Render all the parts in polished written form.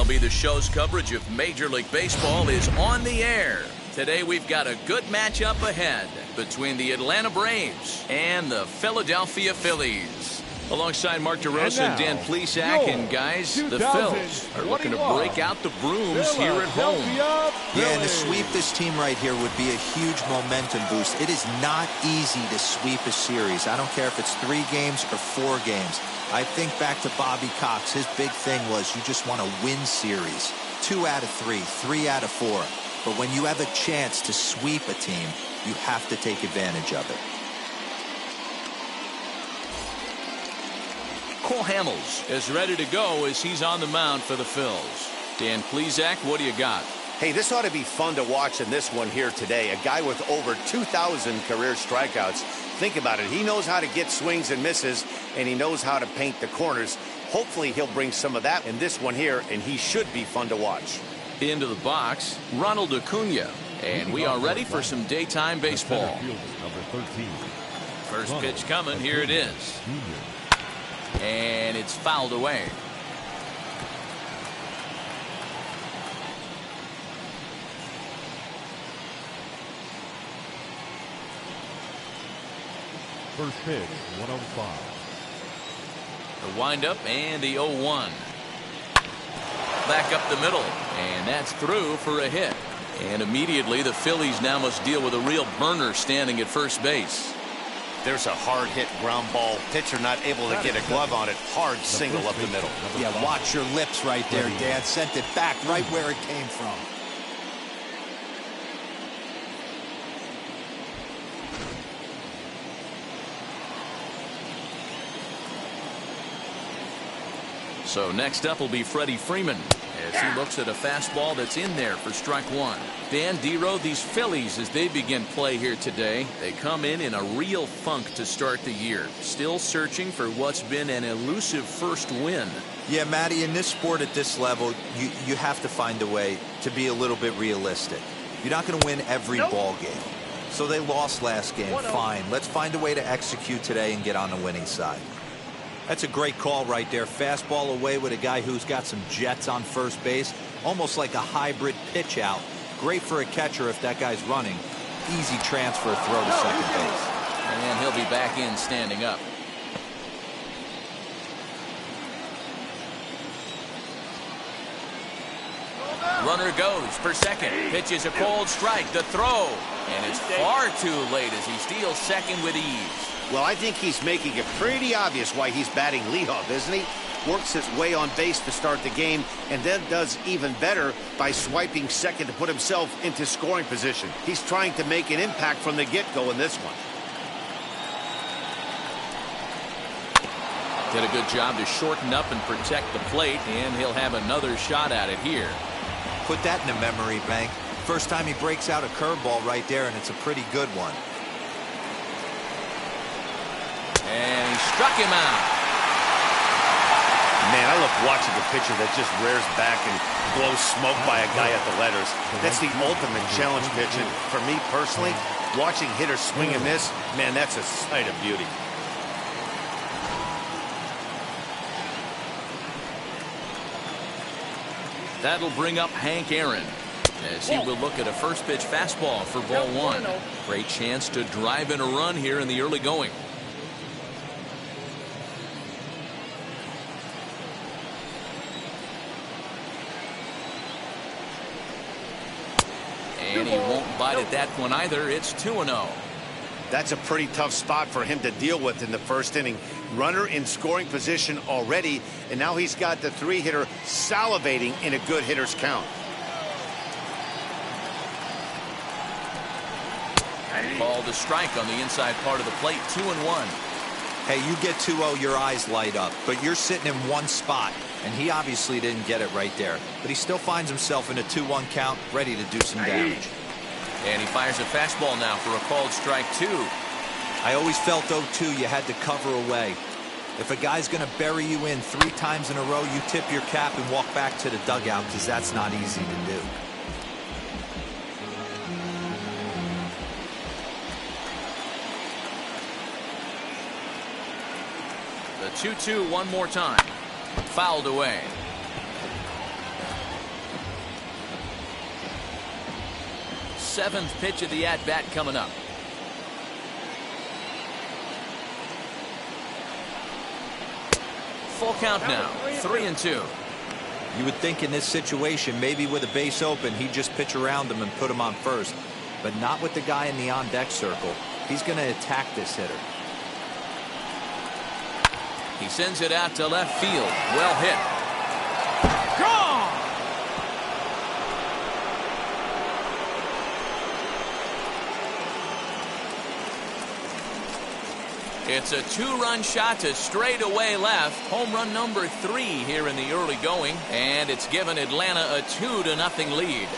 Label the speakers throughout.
Speaker 1: MLB The Show's coverage of Major League Baseball is on the air. Today we've got a good matchup ahead between the Atlanta Braves and the Philadelphia Phillies. Alongside Mark DeRosa and Dan Plesac, and guys, the Phils are looking to break out the brooms here at home.
Speaker 2: Yeah, and to sweep this team right here would be a huge momentum boost. It is not easy to sweep a series. I don't care if it's 3 games or 4 games. I think back to Bobby Cox. His big thing was you just want to win series. 2 out of 3, 3 out of 4. But when you have a chance to sweep a team, you have to take advantage of it.
Speaker 1: Cole Hamels is ready to go as he's on the mound for the Phils. Dan Plesac, what do you got?
Speaker 3: Hey, this ought to be fun to watch in this one here today. A guy with over 2,000 career strikeouts. Think about it. He knows how to get swings and misses, and he knows how to paint the corners. Hopefully he'll bring some of that in this one here, and he should be fun to watch.
Speaker 1: Into the box, Ronald Acuna. And we are ready for some daytime baseball. First pitch coming. Here it is. And it's fouled away.
Speaker 4: First pitch, 105.
Speaker 1: The windup and the 0-1. Back up the middle, and that's through for a hit. And immediately the Phillies now must deal with a real burner standing at first base.
Speaker 3: There's a hard hit ground ball. Pitcher not able to get a glove on it. Hard single up the middle.
Speaker 2: Yeah, watch your lips right there, Dad. Sent it back right where it came from.
Speaker 1: So next up will be Freddie Freeman as he looks at a fastball that's in there for strike 1. Dan Dero, these Phillies, as they begin play here today, they come in a real funk to start the year. Still searching for what's been an elusive first win.
Speaker 2: Yeah, Matty, in this sport at this level, you have to find a way to be a little bit realistic. You're not going to win every ball game. So they lost last game. Fine. Let's find a way to execute today and get on the winning side. That's a great call right there. Fastball away with a guy who's got some jets on first base. Almost like a hybrid pitch out. Great for a catcher if that guy's running. Easy transfer throw to second base.
Speaker 1: And he'll be back in standing up. Runner goes for second. Pitch is a cold strike. The throw. And it's far too late as he steals second with ease.
Speaker 3: Well, I think he's making it pretty obvious why he's batting leadoff, isn't he? Works his way on base to start the game, and then does even better by swiping second to put himself into scoring position. He's trying to make an impact from the get-go in this one.
Speaker 1: Did a good job to shorten up and protect the plate, and he'll have another shot at it here.
Speaker 2: Put that in the memory bank. First time he breaks out a curveball right there, and it's a pretty good one.
Speaker 1: And he struck him out.
Speaker 3: Man, I love watching a pitcher that just rears back and blows smoke by a guy at the letters. That's the ultimate challenge pitch. And for me personally, watching hitters swing and miss, man, that's a sight of beauty.
Speaker 1: That'll bring up Hank Aaron as he will look at a first pitch fastball for ball 1. Great chance to drive in a run here in the early going. And he won't bite at that one either. It's 2-0.
Speaker 3: That's a pretty tough spot for him to deal with in the first inning. Runner in scoring position already, and now he's got the 3-hitter salivating in a good hitter's count.
Speaker 1: Called a strike on the inside part of the plate. 2-1.
Speaker 2: Hey, you get 2-0, your eyes light up, but you're sitting in one spot, and he obviously didn't get it right there. But he still finds himself in a 2-1 count, ready to do some damage.
Speaker 1: And he fires a fastball now for a called strike 2.
Speaker 2: I always felt, 0-2, you had to cover away. If a guy's going to bury you in 3 times in a row, you tip your cap and walk back to the dugout, because that's not easy to do.
Speaker 1: The 2-2 one more time. Fouled away. 7th pitch of the at-bat coming up. Full count now, 3-2.
Speaker 2: You would think in this situation, maybe with a base open, he'd just pitch around him and put him on first. But not with the guy in the on-deck circle. He's going to attack this hitter.
Speaker 1: He sends it out to left field. Well hit. Gone! It's a 2-run shot to straightaway left. Home run number 3 here in the early going. And it's given Atlanta a 2-0 lead.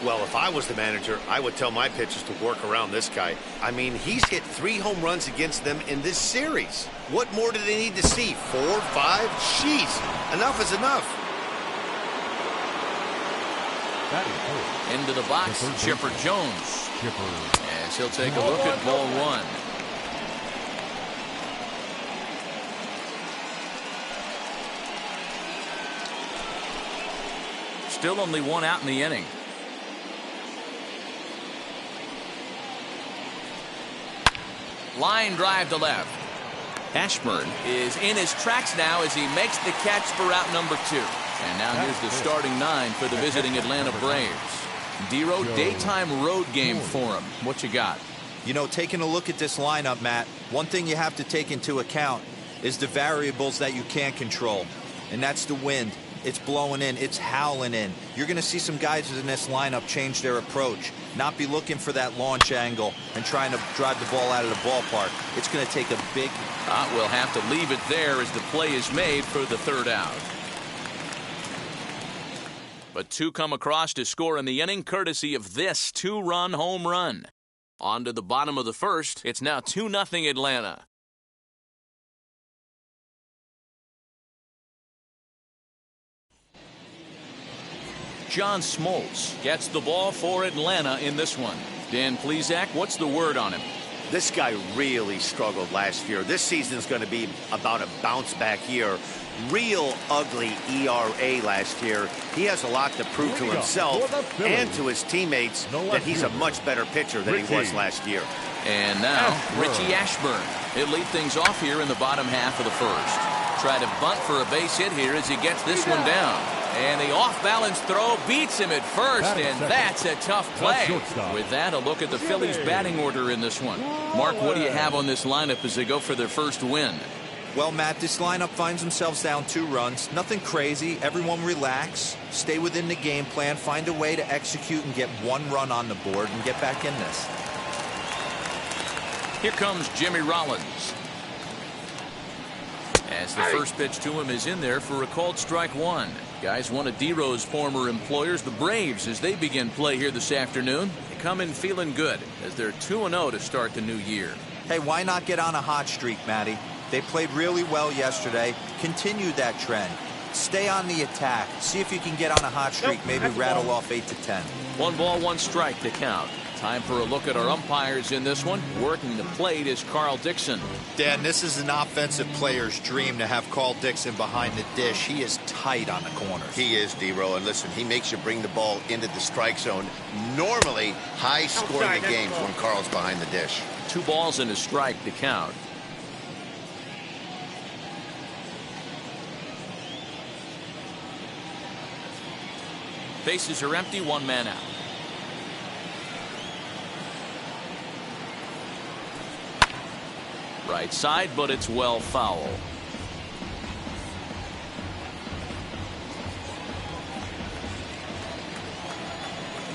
Speaker 3: Well, if I was the manager, I would tell my pitchers to work around this guy. I mean, he's hit 3 home runs against them in this series. What more do they need to see? 4, 5? Jeez, enough is enough.
Speaker 1: Into the box, Chipper Jones. As he'll take a look at ball 1. Still only 1 out in the inning. Line drive to left. Ashburn is in his tracks now as he makes the catch for out number 2. And now here's the starting 9 for the visiting Atlanta Braves. Dero, daytime road game for him. What you got?
Speaker 2: You know, taking a look at this lineup, Matt, one thing you have to take into account is the variables that you can't control. And that's the wind. It's blowing in. It's howling in. You're going to see some guys in this lineup change their approach, not be looking for that launch angle and trying to drive the ball out of the ballpark. It's going to take a big...
Speaker 1: We'll have to leave it there as the play is made for the 3rd out. But 2 come across to score in the inning, courtesy of this 2-run home run. On to the bottom of the 1st. It's now 2-0 Atlanta. John Smoltz gets the ball for Atlanta in this one. Dan Plesac, what's the word on him?
Speaker 3: This guy really struggled last year. This season's going to be about a bounce-back year. Real ugly ERA last year. He has a lot to prove to himself and to his teammates that he's a much better pitcher than he was last year.
Speaker 1: And now, Richie Ashburn. He'll lead things off here in the bottom half of the 1st. Try to bunt for a base hit here as he gets this one down. And the off-balance throw beats him at first, and that's a tough play. With that, a look at the Phillies' batting order in this one. Mark, what do you have on this lineup as they go for their first win?
Speaker 2: Well, Matt, this lineup finds themselves down 2 runs. Nothing crazy. Everyone relax. Stay within the game plan. Find a way to execute and get 1 run on the board and get back in this.
Speaker 1: Here comes Jimmy Rollins. As the first pitch to him is in there for a called strike 1. Guys, one of Dero's former employers, the Braves, as they begin play here this afternoon. They come in feeling good as they're 2-0 to start the new year.
Speaker 2: Hey, why not get on a hot streak, Matty? They played really well yesterday. Continue that trend. Stay on the attack. See if you can get on a hot streak. Maybe rattle off 8 to 10.
Speaker 1: 1 ball, 1 strike to count. Time for a look at our umpires in this one. Working the plate is Carl Dixon.
Speaker 2: Dan, this is an offensive player's dream to have Carl Dixon behind the dish. He is tight on the corners.
Speaker 3: He is, Dero, and listen, he makes you bring the ball into the strike zone. Normally, high scoring the games when Carl's behind the dish.
Speaker 1: 2 balls and a strike to count. Bases are empty, 1 man out. Right side, but it's well foul.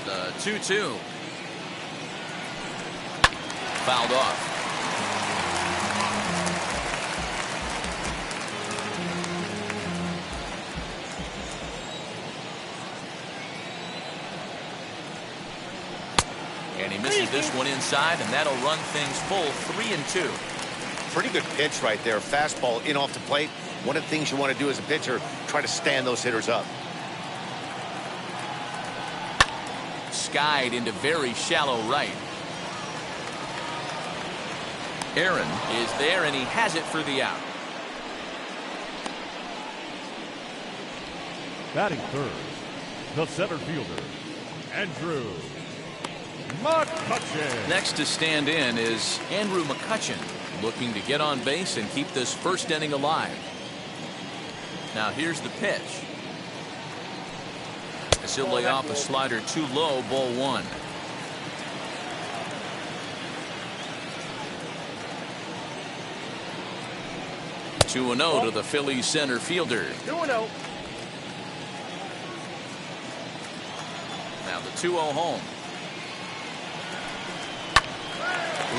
Speaker 1: The 2-2. Fouled off. And he misses this one inside, and that'll run things full 3-2.
Speaker 3: Pretty good pitch right there. Fastball in off the plate. One of the things you want to do as a pitcher, try to stand those hitters up.
Speaker 1: Skied into very shallow right. Aaron is there, and he has it for the out.
Speaker 4: Batting third, the center fielder, Andrew McCutchen.
Speaker 1: Next to stand in is Andrew McCutchen, looking to get on base and keep this first inning alive. Now here's the pitch. As he'll lay off a slider too low, ball one. Two and 0 to the Phillies center fielder.
Speaker 5: 2-0.
Speaker 1: Now the 2-0 home.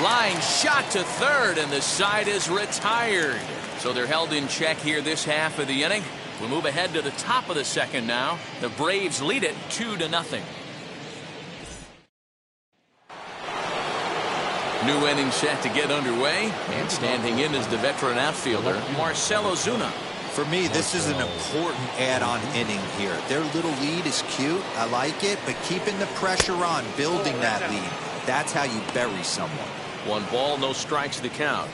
Speaker 1: Line shot to third, and the side is retired. So they're held in check here this half of the inning. We move ahead to the top of the second now. The Braves lead it 2-0. New inning set to get underway, and standing in is the veteran outfielder Marcell Ozuna.
Speaker 2: For me, this is an important add-on inning here. Their little lead is cute. I like it, but keeping the pressure on, building that lead, that's how you bury someone.
Speaker 1: 1 ball, no strikes the count.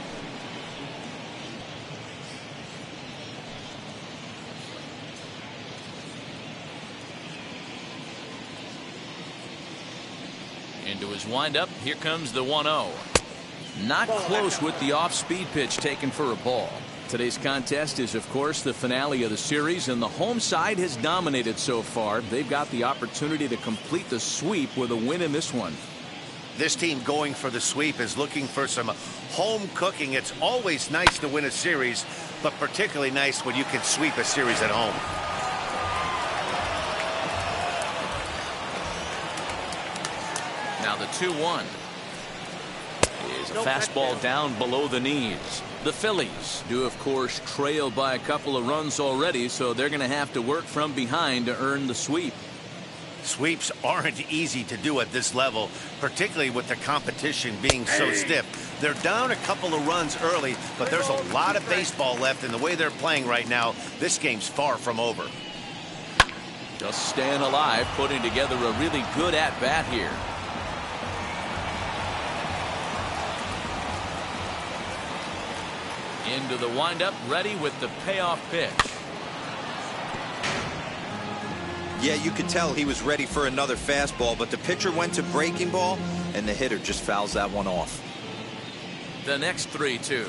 Speaker 1: Into his windup, here comes the 1-0. Not close with the off-speed pitch taken for a ball. Today's contest is, of course, the finale of the series, and the home side has dominated so far. They've got the opportunity to complete the sweep with a win in this one.
Speaker 3: This team going for the sweep is looking for some home cooking. It's always nice to win a series, but particularly nice when you can sweep a series at home.
Speaker 1: Now the 2-1 is a fastball down below the knees. The Phillies do, of course, trail by a couple of runs already, so they're going to have to work from behind to earn the sweep.
Speaker 3: Sweeps aren't easy to do at this level, particularly with the competition being so stiff. They're down a couple of runs early, but there's a lot of baseball left, and the way they're playing right now, this game's far from over.
Speaker 1: Just staying alive, putting together a really good at-bat here. Into the windup, ready with the payoff pitch.
Speaker 2: Yeah, you could tell he was ready for another fastball, but the pitcher went to breaking ball, and the hitter just fouls that one off.
Speaker 1: The next 3-2.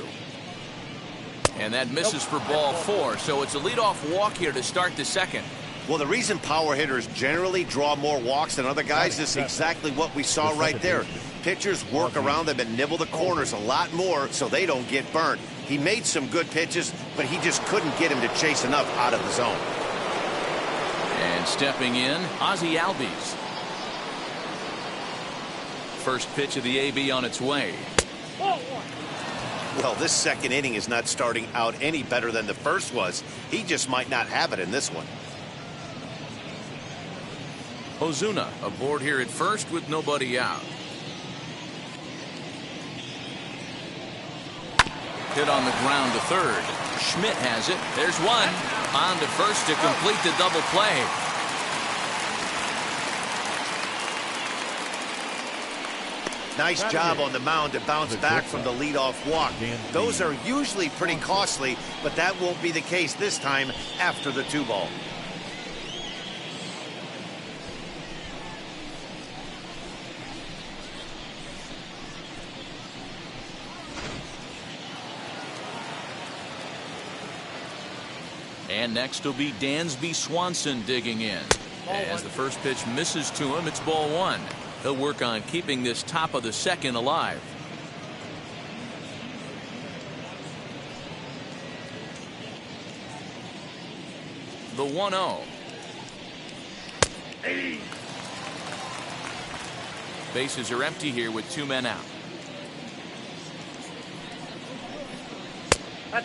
Speaker 1: And that misses for ball 4, so it's a leadoff walk here to start the second.
Speaker 3: Well, the reason power hitters generally draw more walks than other guys is exactly what we saw right there. Pitchers work around them and nibble the corners a lot more so they don't get burned. He made some good pitches, but he just couldn't get him to chase enough out of the zone.
Speaker 1: And stepping in, Ozzie Albies. First pitch of the AB on its way.
Speaker 3: Well, this second inning is not starting out any better than the first was. He just might not have it in this one.
Speaker 1: Ozuna aboard here at first with nobody out. Hit on the ground to third. Schmidt has it. There's one. On to first to complete the double play.
Speaker 3: Nice job on the mound to bounce back from the leadoff walk. Those are usually pretty costly, but that won't be the case this time after the 2-ball.
Speaker 1: And next will be Dansby Swanson digging in. As the first pitch misses to him, it's ball 1. He'll work on keeping this top of the second alive. The 1-0. Bases are empty here with 2 men out.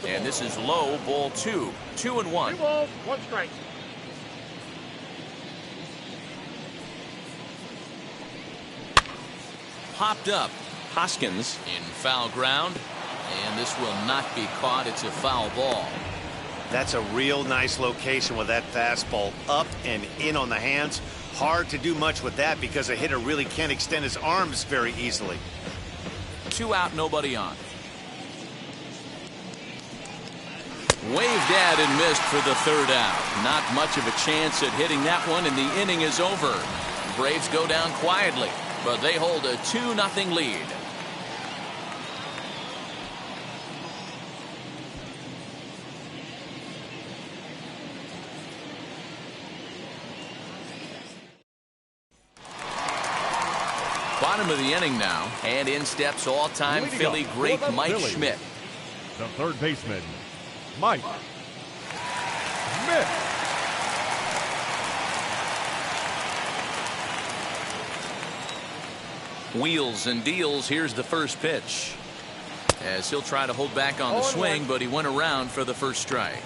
Speaker 1: And this is low, ball 2. 2-1.
Speaker 5: 2 balls, 1 strike.
Speaker 1: Popped up. Hoskins in foul ground. And this will not be caught. It's a foul ball.
Speaker 3: That's a real nice location with that fastball up and in on the hands. Hard to do much with that because a hitter really can't extend his arms very easily.
Speaker 1: 2 out, nobody on. Waved at and missed for the third out. Not much of a chance at hitting that one, and the inning is over. Braves go down quietly, but they hold a 2-0 lead. Bottom of the inning now, and in steps all-time Philly great Mike
Speaker 4: Phillies,
Speaker 1: Schmidt.
Speaker 4: the third baseman, Mike Schmidt.
Speaker 1: Wheels and deals. Here's the first pitch. As he'll try to hold back on the swing, but he went around for the first strike.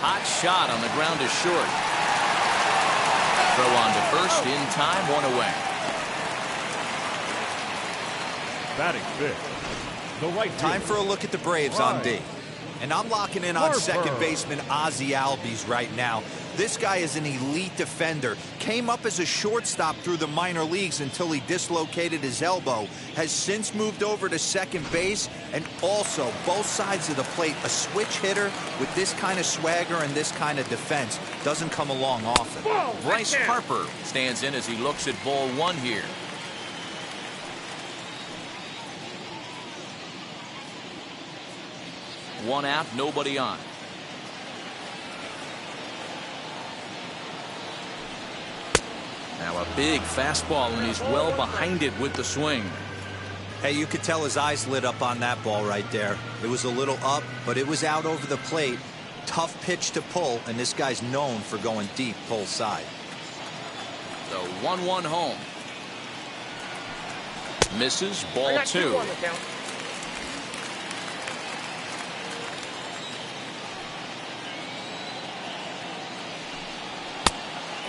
Speaker 1: Hot shot on the ground is short. Throw on to first in time, one away.
Speaker 4: Batting fifth, the right
Speaker 2: Time
Speaker 4: fielder,
Speaker 2: for a look at the Braves on D. And I'm locking in on
Speaker 4: Harper.
Speaker 2: second baseman Ozzie Albies right now. This guy is an elite defender. Came up as a shortstop through the minor leagues until he dislocated his elbow. Has since moved over to second base, and also both sides of the plate. A switch hitter with this kind of swagger and this kind of defense doesn't come along often.
Speaker 1: Bryce Harper stands in as he looks at ball one here. One out, nobody on. Now a big fastball, and he's well behind it with the swing.
Speaker 2: Hey, you could tell his eyes lit up on that ball right there. It was a little up, but it was out over the plate. Tough pitch to pull, and this guy's known for going deep pull side.
Speaker 1: The 1-1 home. Misses, ball two.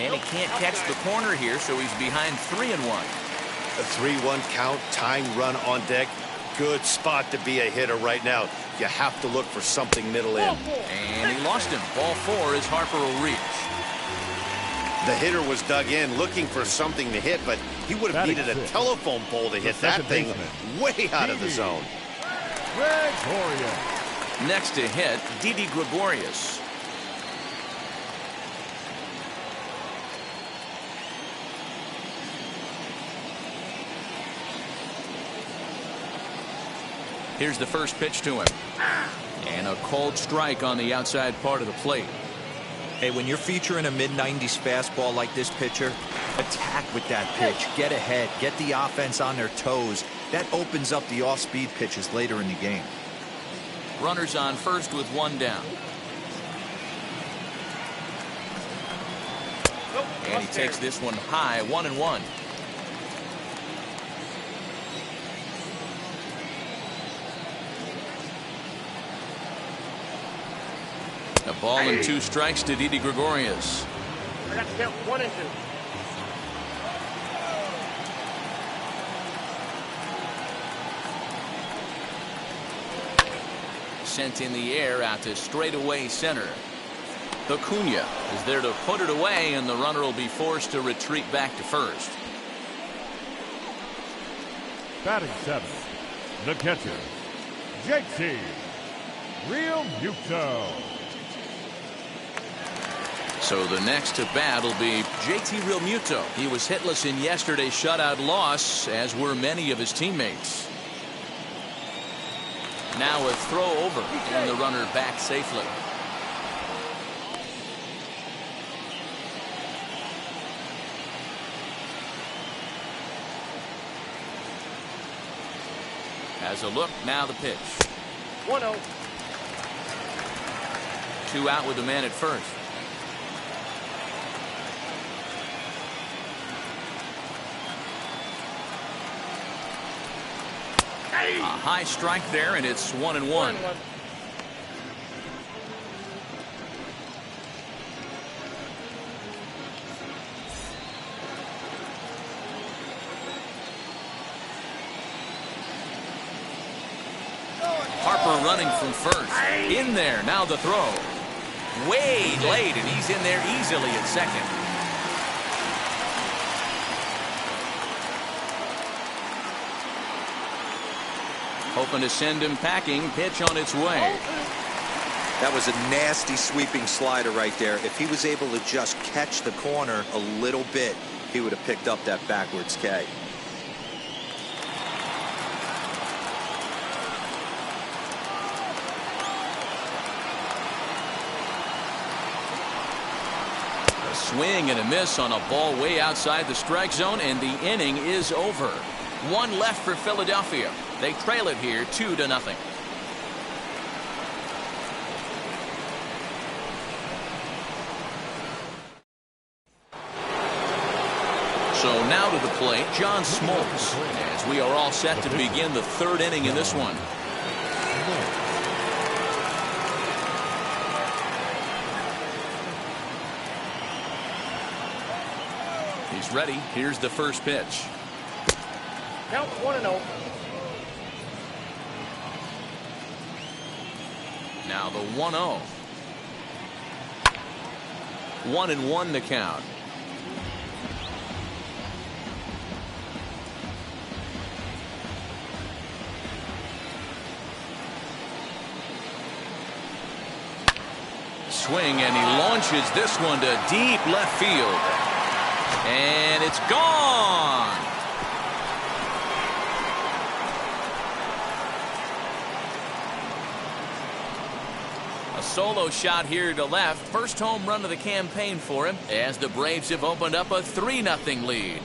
Speaker 1: And he can't catch the corner here, so he's behind 3-1.
Speaker 3: A 3-1 count, tying run on deck. Good spot to be a hitter right now. You have to look for something middle in.
Speaker 1: And he lost him. Ball four as Harper will reach.
Speaker 3: The hitter was dug in looking for something to hit, but he would have needed a telephone pole to hit that thing way out of the zone.
Speaker 4: Gregorius.
Speaker 1: Next to hit, Didi Gregorius. Here's the first pitch to him. And a cold strike on the outside part of the plate.
Speaker 2: Hey, when you're featuring a mid-90s fastball like this pitcher, attack with that pitch. Get ahead. Get the offense on their toes. That opens up the off-speed pitches later in the game.
Speaker 1: Runners on first with one down. And he takes this one high, 1-1. A ball and two strikes to Didi Gregorius.
Speaker 5: I got to count 1 and 2.
Speaker 1: Sent in the air out to straightaway center. Acuna is there to put it away, and the runner will be forced to retreat back to first.
Speaker 4: Batting seventh, the catcher, JT Realmuto.
Speaker 1: So the next to bat will be JT Realmuto. He was hitless in yesterday's shutout loss, as were many of his teammates. Now a throw over, and the runner back safely. As a look, now the pitch.
Speaker 5: 1-0.
Speaker 1: 2 out with the man at first. A high strike there, and it's 1-1. Harper running from first. In there, now the throw. Way late, and he's in there easily at second. Hoping to send him packing. Pitch on its way.
Speaker 2: That was a nasty sweeping slider right there. If he was able to just catch the corner a little bit, he would have picked up that backwards K.
Speaker 1: A swing and a miss on a ball way outside the strike zone, and the inning is over. One left for Philadelphia. They trail it here 2-0. So now to the plate, John Smoltz, as we are all set to begin the third inning in this one. He's ready. Here's the first pitch.
Speaker 5: Count 1-0.
Speaker 1: Now the 1-0. 1-1 the count. Swing, and he launches this one to deep left field. And it's gone. A solo shot here to left. First home run of the campaign for him, as the Braves have opened up a 3-0 lead.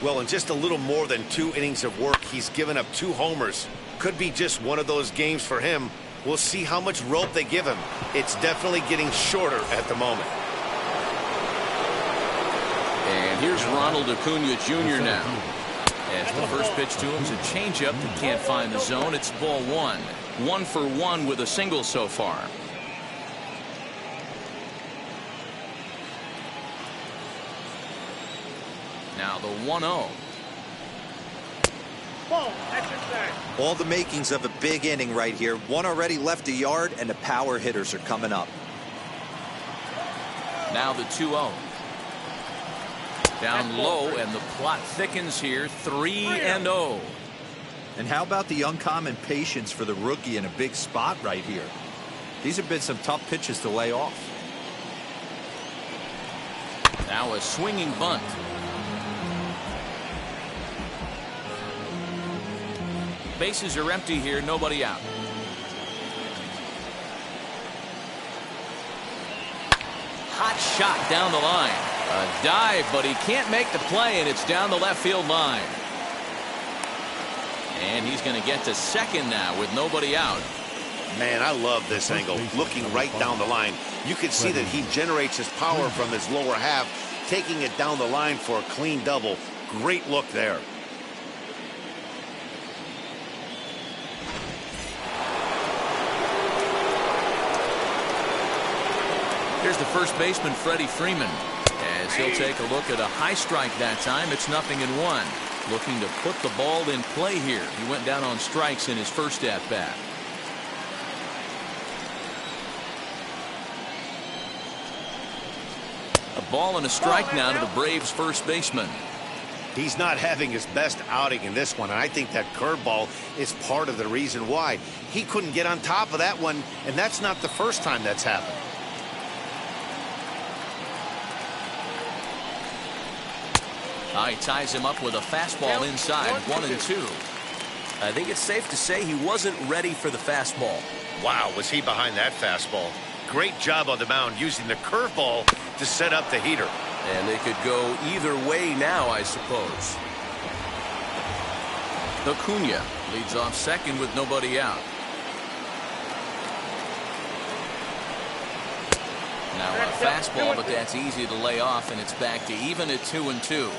Speaker 3: Well, in just a little more than 2 innings of work, he's given up 2 homers. Could be just one of those games for him. We'll see how much rope they give him. It's definitely getting shorter at the moment.
Speaker 1: And here's Ronald Acuna Jr. now. As the first pitch to him is a changeup that can't find the zone. It's ball 1. 1 for 1 with a single so far. Now the 1-0.
Speaker 5: Ball, action tag.
Speaker 2: All the makings of a big inning right here. One already left a yard, and the power hitters are coming up.
Speaker 1: Now the 2-0. Down low, and the plot thickens here. 3-0.
Speaker 2: And how about the uncommon patience for the rookie in a big spot right here? These have been some tough pitches to lay off.
Speaker 1: Now a swinging bunt. Bases are empty here, nobody out. Hot shot down the line. A dive, but he can't make the play, and it's down the left field line. And he's going to get to second now with nobody out.
Speaker 3: Man, I love this angle. Looking right down the line, you can see that he generates his power from his lower half, taking it down the line for a clean double. Great look there.
Speaker 1: Here's the first baseman, Freddie Freeman, as he'll take a look at a high strike that time. It's 0-1. Looking to put the ball in play here. He went down on strikes in his first at bat. A ball and a strike now to the Braves first baseman.
Speaker 3: He's not having his best outing in this one, and I think that curveball is part of the reason why. He couldn't get on top of that one, and that's not the first time that's happened.
Speaker 1: He ties him up with a fastball inside. 1-2. I think it's safe to say he wasn't ready for the fastball.
Speaker 3: Wow, was he behind that fastball. Great job on the mound using the curveball to set up the heater.
Speaker 1: And they could go either way now, I suppose. Acuna leads off second with nobody out. Now a fastball, but that's easy to lay off, and it's back to even at 2-2.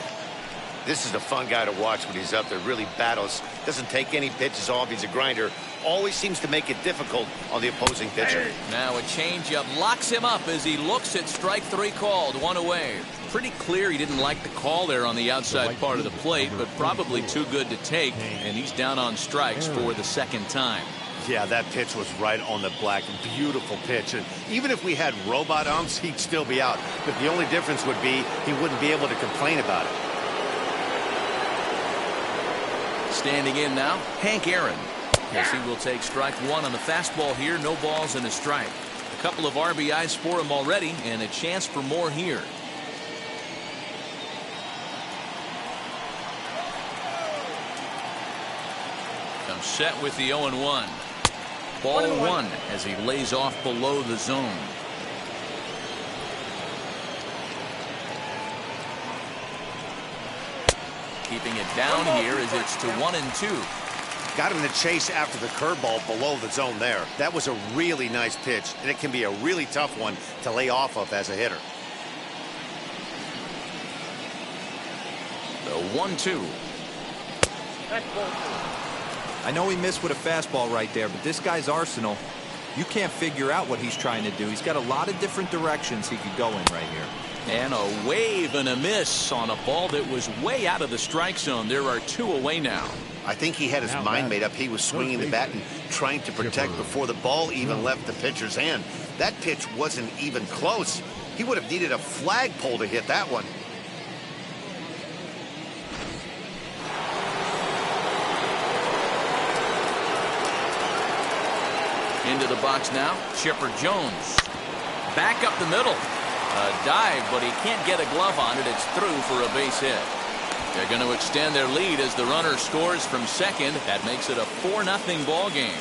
Speaker 3: This is a fun guy to watch when he's up there. Really battles. Doesn't take any pitches off. He's a grinder. Always seems to make it difficult on the opposing pitcher.
Speaker 1: Now a changeup locks him up as he looks at strike 3 called. 1 away. Pretty clear he didn't like the call there on the outside part of the plate, but probably too good to take, and he's down on strikes for the second time.
Speaker 3: Yeah, that pitch was right on the black. Beautiful pitch. And even if we had robot umps, he'd still be out. But the only difference would be he wouldn't be able to complain about it.
Speaker 1: Standing in now, Hank Aaron. As he will take strike one on the fastball here. No balls and a strike. A couple of RBIs for him already, and a chance for more here. Comes set with the 0-1. Ball one as he lays off below the zone. Keeping it down here as it's to 1-2.
Speaker 3: Got him to chase after the curveball below the zone there. That was a really nice pitch, and it can be a really tough one to lay off of as a hitter.
Speaker 1: The 1-2.
Speaker 5: That's ball two.
Speaker 2: I know he missed with a fastball right there, but this guy's arsenal, you can't figure out what he's trying to do. He's got a lot of different directions he could go in right here.
Speaker 1: And a wave and a miss on a ball that was way out of the strike zone. There are two away now.
Speaker 3: I think he had his mind made up. He was swinging the bat and trying to protect before the ball even left the pitcher's hand. That pitch wasn't even close. He would have needed a flagpole to hit that one.
Speaker 1: Into the box now, Chipper Jones. Back up the middle. A dive, but he can't get a glove on it. It's through for a base hit. They're going to extend their lead as the runner scores from second. That makes it a 4-0 ball game.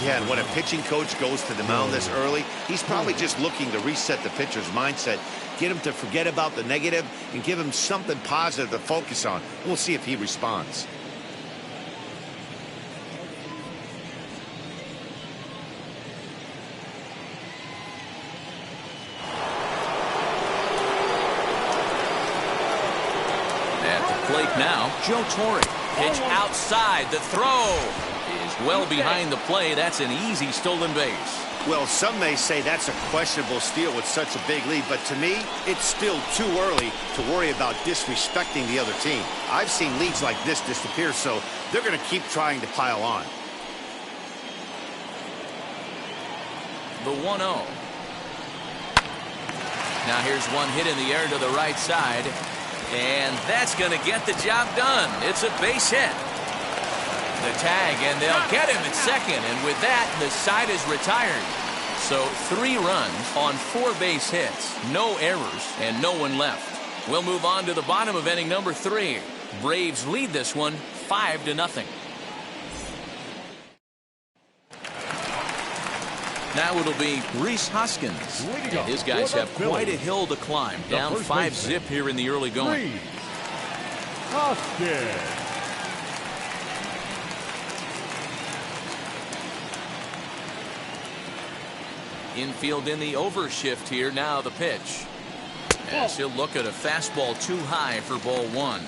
Speaker 3: Yeah, and when a pitching coach goes to the mound this early, he's probably just looking to reset the pitcher's mindset, get him to forget about the negative, and give him something positive to focus on. We'll see if he responds.
Speaker 1: Plate now, Joe Torre. Pitch outside. The throw is well behind the play. That's an easy stolen base.
Speaker 3: Well, some may say that's a questionable steal with such a big lead, but to me, it's still too early to worry about disrespecting the other team. I've seen leads like this disappear, so they're going to keep trying to pile on.
Speaker 1: The 1-0. Now here's one hit in the air to the right side. And that's going to get the job done. It's a base hit. The tag, and they'll get him at second. And with that, the side is retired. So 3 runs on 4 base hits. No errors and no one left. We'll move on to the bottom of inning number 3. Braves lead this one 5-0. Now it'll be Rhys Hoskins. And his guys have quite a hill to climb. Down 5-zip here in the early going.
Speaker 4: Hoskins.
Speaker 1: Infield in the overshift here. Now the pitch. As he'll look at a fastball too high for ball 1.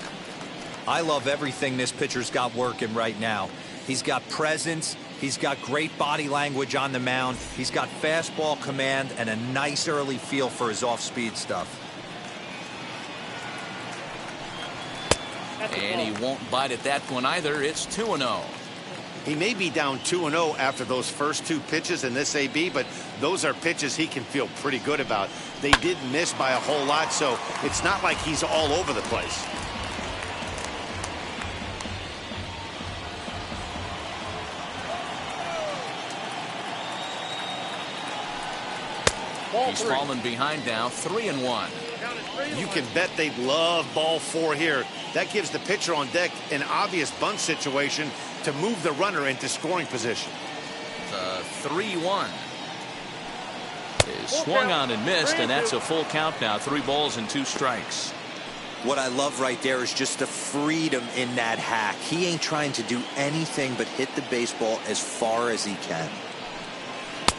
Speaker 2: I love everything this pitcher's got working right now. He's got presence. He's got great body language on the mound. He's got fastball command and a nice early feel for his off-speed stuff.
Speaker 1: And he won't bite at that one either. It's 2-0.
Speaker 3: He may be down 2-0 after those first 2 pitches in this AB, but those are pitches he can feel pretty good about. They did miss by a whole lot, so it's not like he's all over the place.
Speaker 1: He's fallen behind now, 3-1.
Speaker 3: You can bet they love ball 4 here. That gives the pitcher on deck an obvious bunt situation to move the runner into scoring position.
Speaker 1: The 3-1 is swung on and missed, and that's a full count now. 3 balls and 2 strikes.
Speaker 2: What I love right there is just the freedom in that hack. He ain't trying to do anything but hit the baseball as far as he can.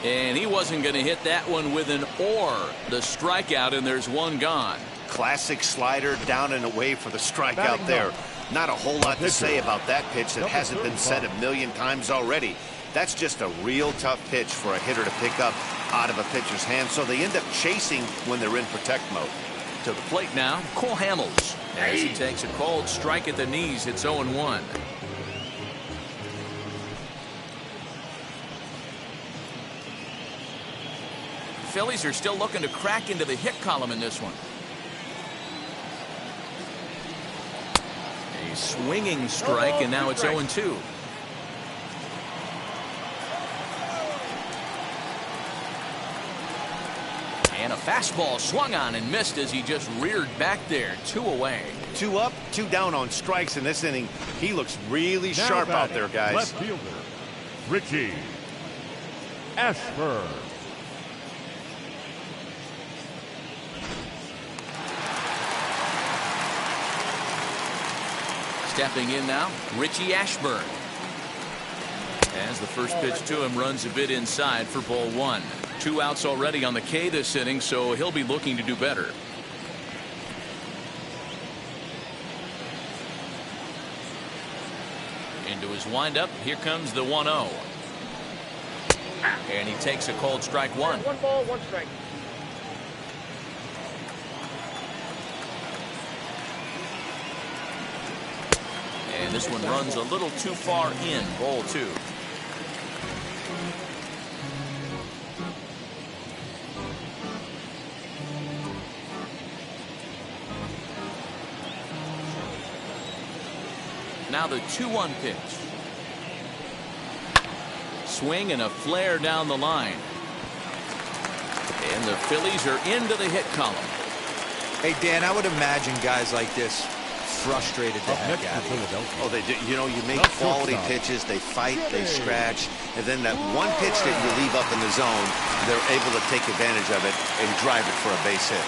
Speaker 1: And he wasn't going to hit that one with an or. The strikeout, and there's 1 gone.
Speaker 3: Classic slider down and away for the strikeout there. Not a whole lot to say about that pitch that hasn't been said a million times already. That's just a real tough pitch for a hitter to pick up out of a pitcher's hand, so they end up chasing when they're in protect mode.
Speaker 1: To the plate now, Cole Hamels. As he takes a cold strike at the knees, it's 0-1. Phillies are still looking to crack into the hit column in this one. A swinging strike, and now it's 0-2. And a fastball swung on and missed as he just reared back there. 2 away.
Speaker 3: 2 up, 2 down on strikes in this inning. He looks really sharp out there, guys.
Speaker 4: Left fielder, Richie Ashburn.
Speaker 1: Stepping in now, Richie Ashburn. As the first pitch to him runs a bit inside for ball 1. 2 outs already on the K this inning, so he'll be looking to do better. Into his windup, here comes the 1-0. And he takes a called strike 1.
Speaker 5: 1 ball, 1 strike.
Speaker 1: And this one runs a little too far in, ball 2. Now the 2-1 pitch. Swing and a flare down the line. And the Phillies are into the hit column.
Speaker 2: Hey, Dan, I would imagine guys like this frustrated to heck out of it.
Speaker 3: Oh, they do. You know, you make quality pitches, they fight, they scratch, and then that one pitch that you leave up in the zone, they're able to take advantage of it and drive it for a base hit.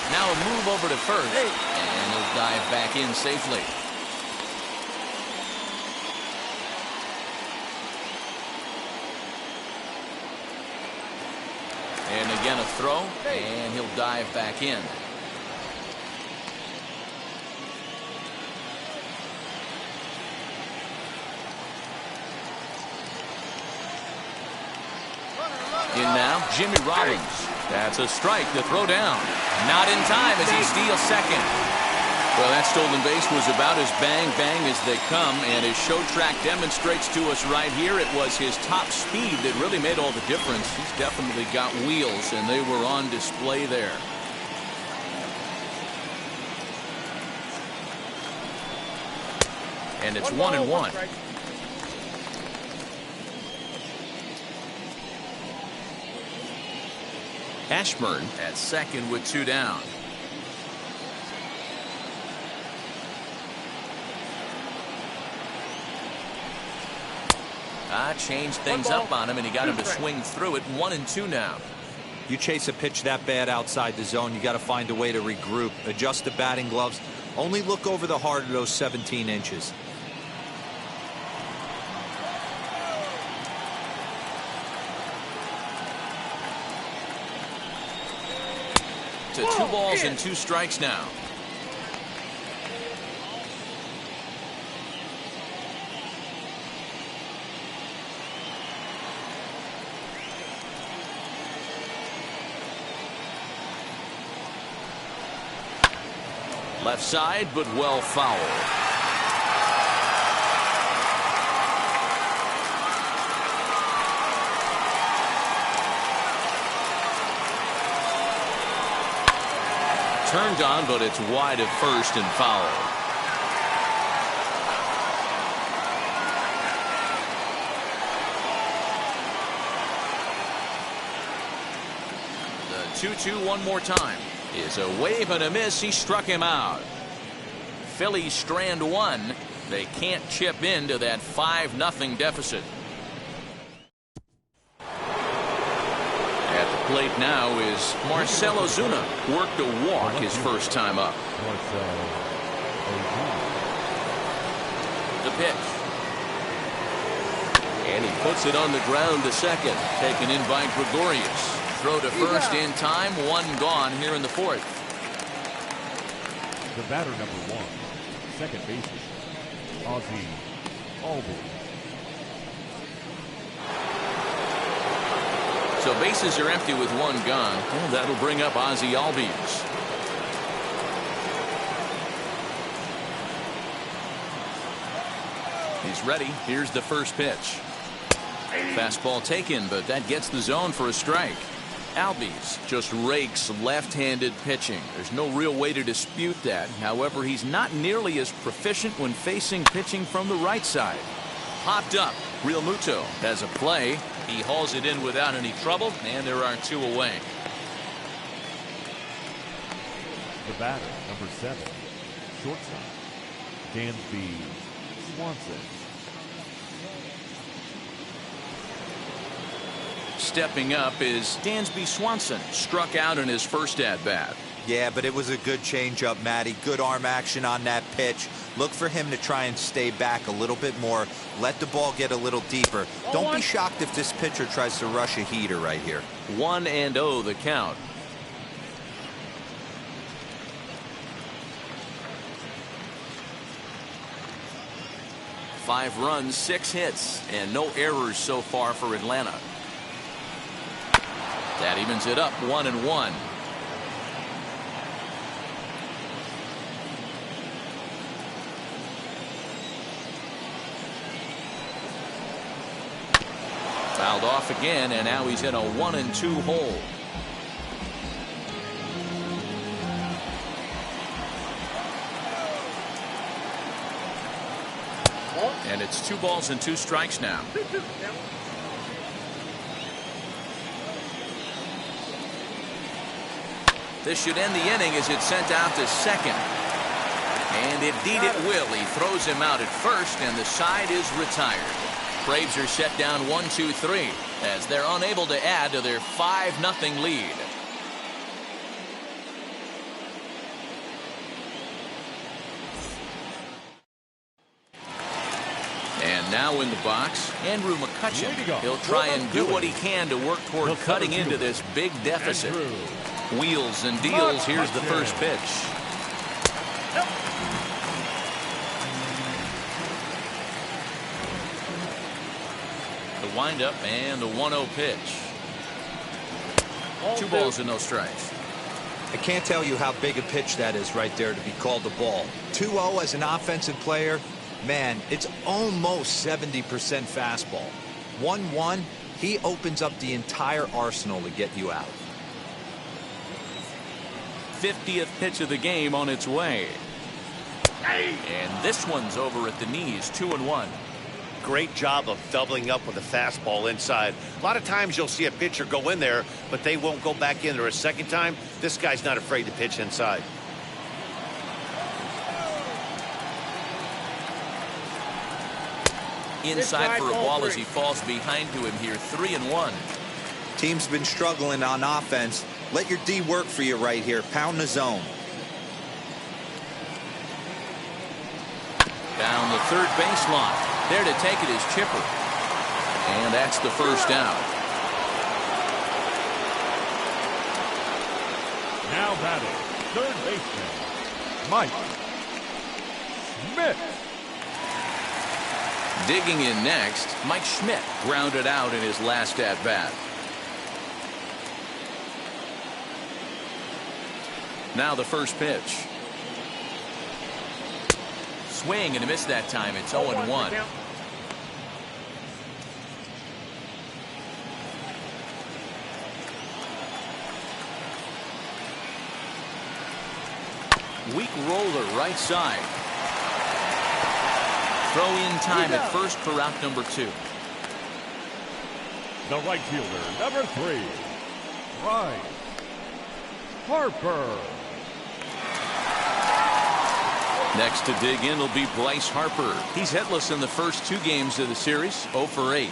Speaker 1: Now a move over to first, and he'll dive back in safely. And again a throw, and he'll dive back in. In now, Jimmy Rollins. That's a strike to throw down. Not in time as he steals second. Well, that stolen base was about as bang-bang as they come, and his show track demonstrates to us right here it was his top speed that really made all the difference. He's definitely got wheels, and they were on display there. And it's 1-1. Ashburn at second with 2 down. Changed things up on him, and he got him to swing through it. 1-2 now.
Speaker 2: You chase a pitch that bad outside the zone, you got to find a way to regroup, adjust the batting gloves. Only look over the heart of those 17 inches.
Speaker 1: To 2 balls and 2 strikes now. Left side, but well fouled. Turned on, but it's wide at first and foul. The 2-2 one more time. Is a wave and a miss. He struck him out. Phillies strand 1. They can't chip into that 5-0 deficit. At the plate now is Marcell Ozuna. Worked a walk his first time up. The pitch. And he puts it on the ground to second. Taken in by Gregorius. Throw to first in time. 1 gone here in the 4th.
Speaker 4: The batter number 1, second baseman, Ozzie Albies.
Speaker 1: So bases are empty with 1 gone. Well, that'll bring up Ozzie Albies. He's ready. Here's the first pitch. Fastball taken, but that gets the zone for a strike. Albies just rakes left-handed pitching. There's no real way to dispute that. However, he's not nearly as proficient when facing pitching from the right side. Popped up. Real Muto has a play. He hauls it in without any trouble, and there are 2 away.
Speaker 4: The batter, number 7, shortstop, Dansby Swanson.
Speaker 1: Stepping up is Dansby Swanson. Struck out in his first at-bat.
Speaker 2: Yeah, but it was a good changeup, Matty. Good arm action on that pitch. Look for him to try and stay back a little bit more. Let the ball get a little deeper. Don't be shocked if this pitcher tries to rush a heater right here.
Speaker 1: 1-0 the count. Five runs, 6 hits, and no errors so far for Atlanta. That evens it up 1-1. Fouled off again, and now he's in a 1-2 hole. And it's 2 balls and 2 strikes now. This should end the inning as it's sent out to second. And indeed it will. He throws him out at first, and the side is retired. Braves are set down 1-2-3 as they're unable to add to their 5-0 lead. And now in the box, Andrew McCutchen. He'll try and do what he can to work toward cutting into this big deficit. Wheels and deals. Here's the first pitch. The windup and the 1-0 pitch. 2 balls and no strikes.
Speaker 2: I can't tell you how big a pitch that is right there to be called a ball. 2-0 as an offensive player, man, it's almost 70% fastball. 1-1, he opens up the entire arsenal to get you out.
Speaker 1: 50th pitch of the game on its way. And this one's over at the knees, 2-1.
Speaker 3: Great job of doubling up with a fastball inside. A lot of times you'll see a pitcher go in there, but they won't go back in there a second time. This guy's not afraid to pitch inside.
Speaker 1: Inside for a ball as he falls behind to him here, 3-1.
Speaker 2: Team's been struggling on offense. Let your D work for you right here. Pound the zone.
Speaker 1: Down the third baseline. There to take it is Chipper. And that's the first out.
Speaker 4: Now batting, third baseman, Mike Schmidt.
Speaker 1: Digging in next, Mike Schmidt grounded out in his last at-bat. Now the first pitch. Swing and a miss that time. It's 0-1. Weak roller right side. Throw in time at first for out number 2.
Speaker 4: The right fielder, number 3, Bryce Harper.
Speaker 1: Next to dig in will be Bryce Harper. He's hitless in the first 2 games of the series, 0 for 8.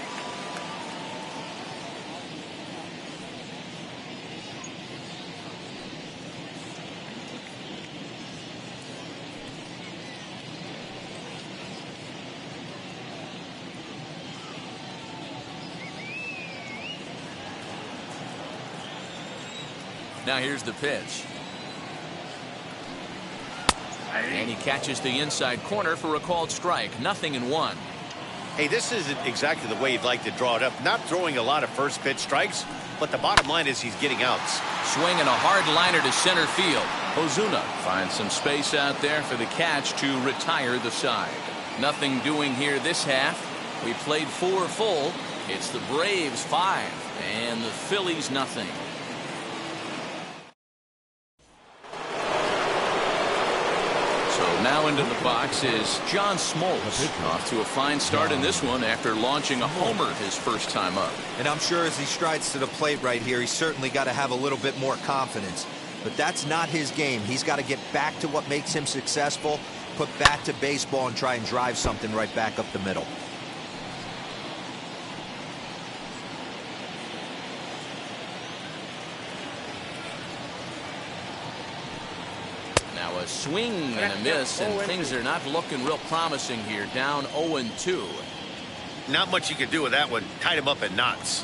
Speaker 1: Now here's the pitch. And he catches the inside corner for a called strike. 0-1.
Speaker 3: Hey, this isn't exactly the way you'd like to draw it up. Not throwing a lot of first pitch strikes, but the bottom line is he's getting outs.
Speaker 1: Swinging a hard liner to center field. Ozuna finds some space out there for the catch to retire the side. Nothing doing here this half. We played 4 full. It's the Braves 5 and the Phillies nothing. So now into the box is John Smoltz, off to a fine start in this one after launching a homer his first time up.
Speaker 2: And I'm sure as he strides to the plate right here, he's certainly got to have a little bit more confidence. But that's not his game. He's got to get back to what makes him successful, put bat to baseball, and try and drive something right back up the middle.
Speaker 1: Now a swing and a miss, and things are not looking real promising here. Down 0-2.
Speaker 3: Not much you can do with that one. Tied him up in knots.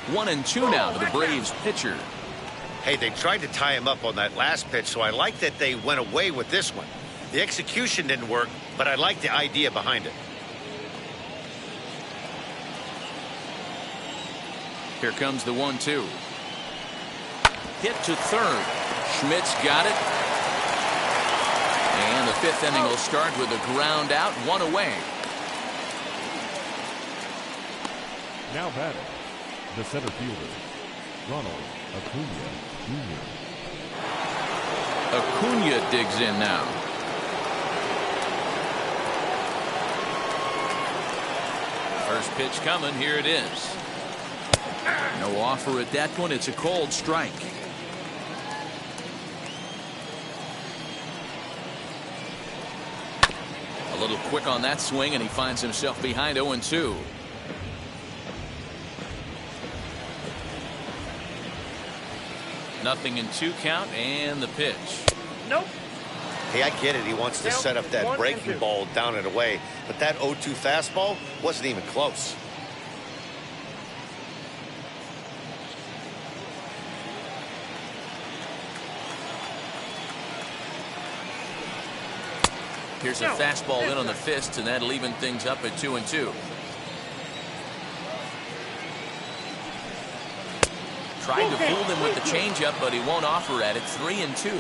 Speaker 1: 1-2 now to the Braves pitcher.
Speaker 3: Hey, they tried to tie him up on that last pitch, so I like that they went away with this one. The execution didn't work, but I like the idea behind it.
Speaker 1: Here comes the 1-2. Hit to third. Schmidt's got it. And the fifth inning will start with a ground out, one away.
Speaker 4: Now batting, the center fielder, Ronald Acuna Jr.
Speaker 1: Acuna digs in now. First pitch coming. Here it is. No offer at that point. It's a cold strike. A little quick on that swing, and he finds himself behind 0-2. Nothing in 2 count, and the pitch.
Speaker 5: Nope.
Speaker 3: Hey, I get it. He wants to set up that breaking ball down and away, but that 0-2 fastball wasn't even close.
Speaker 1: Here's a fastball in on the fist, and that'll even things up at 2-2. Tried to fool him with the changeup, but he won't offer at it. 3-2.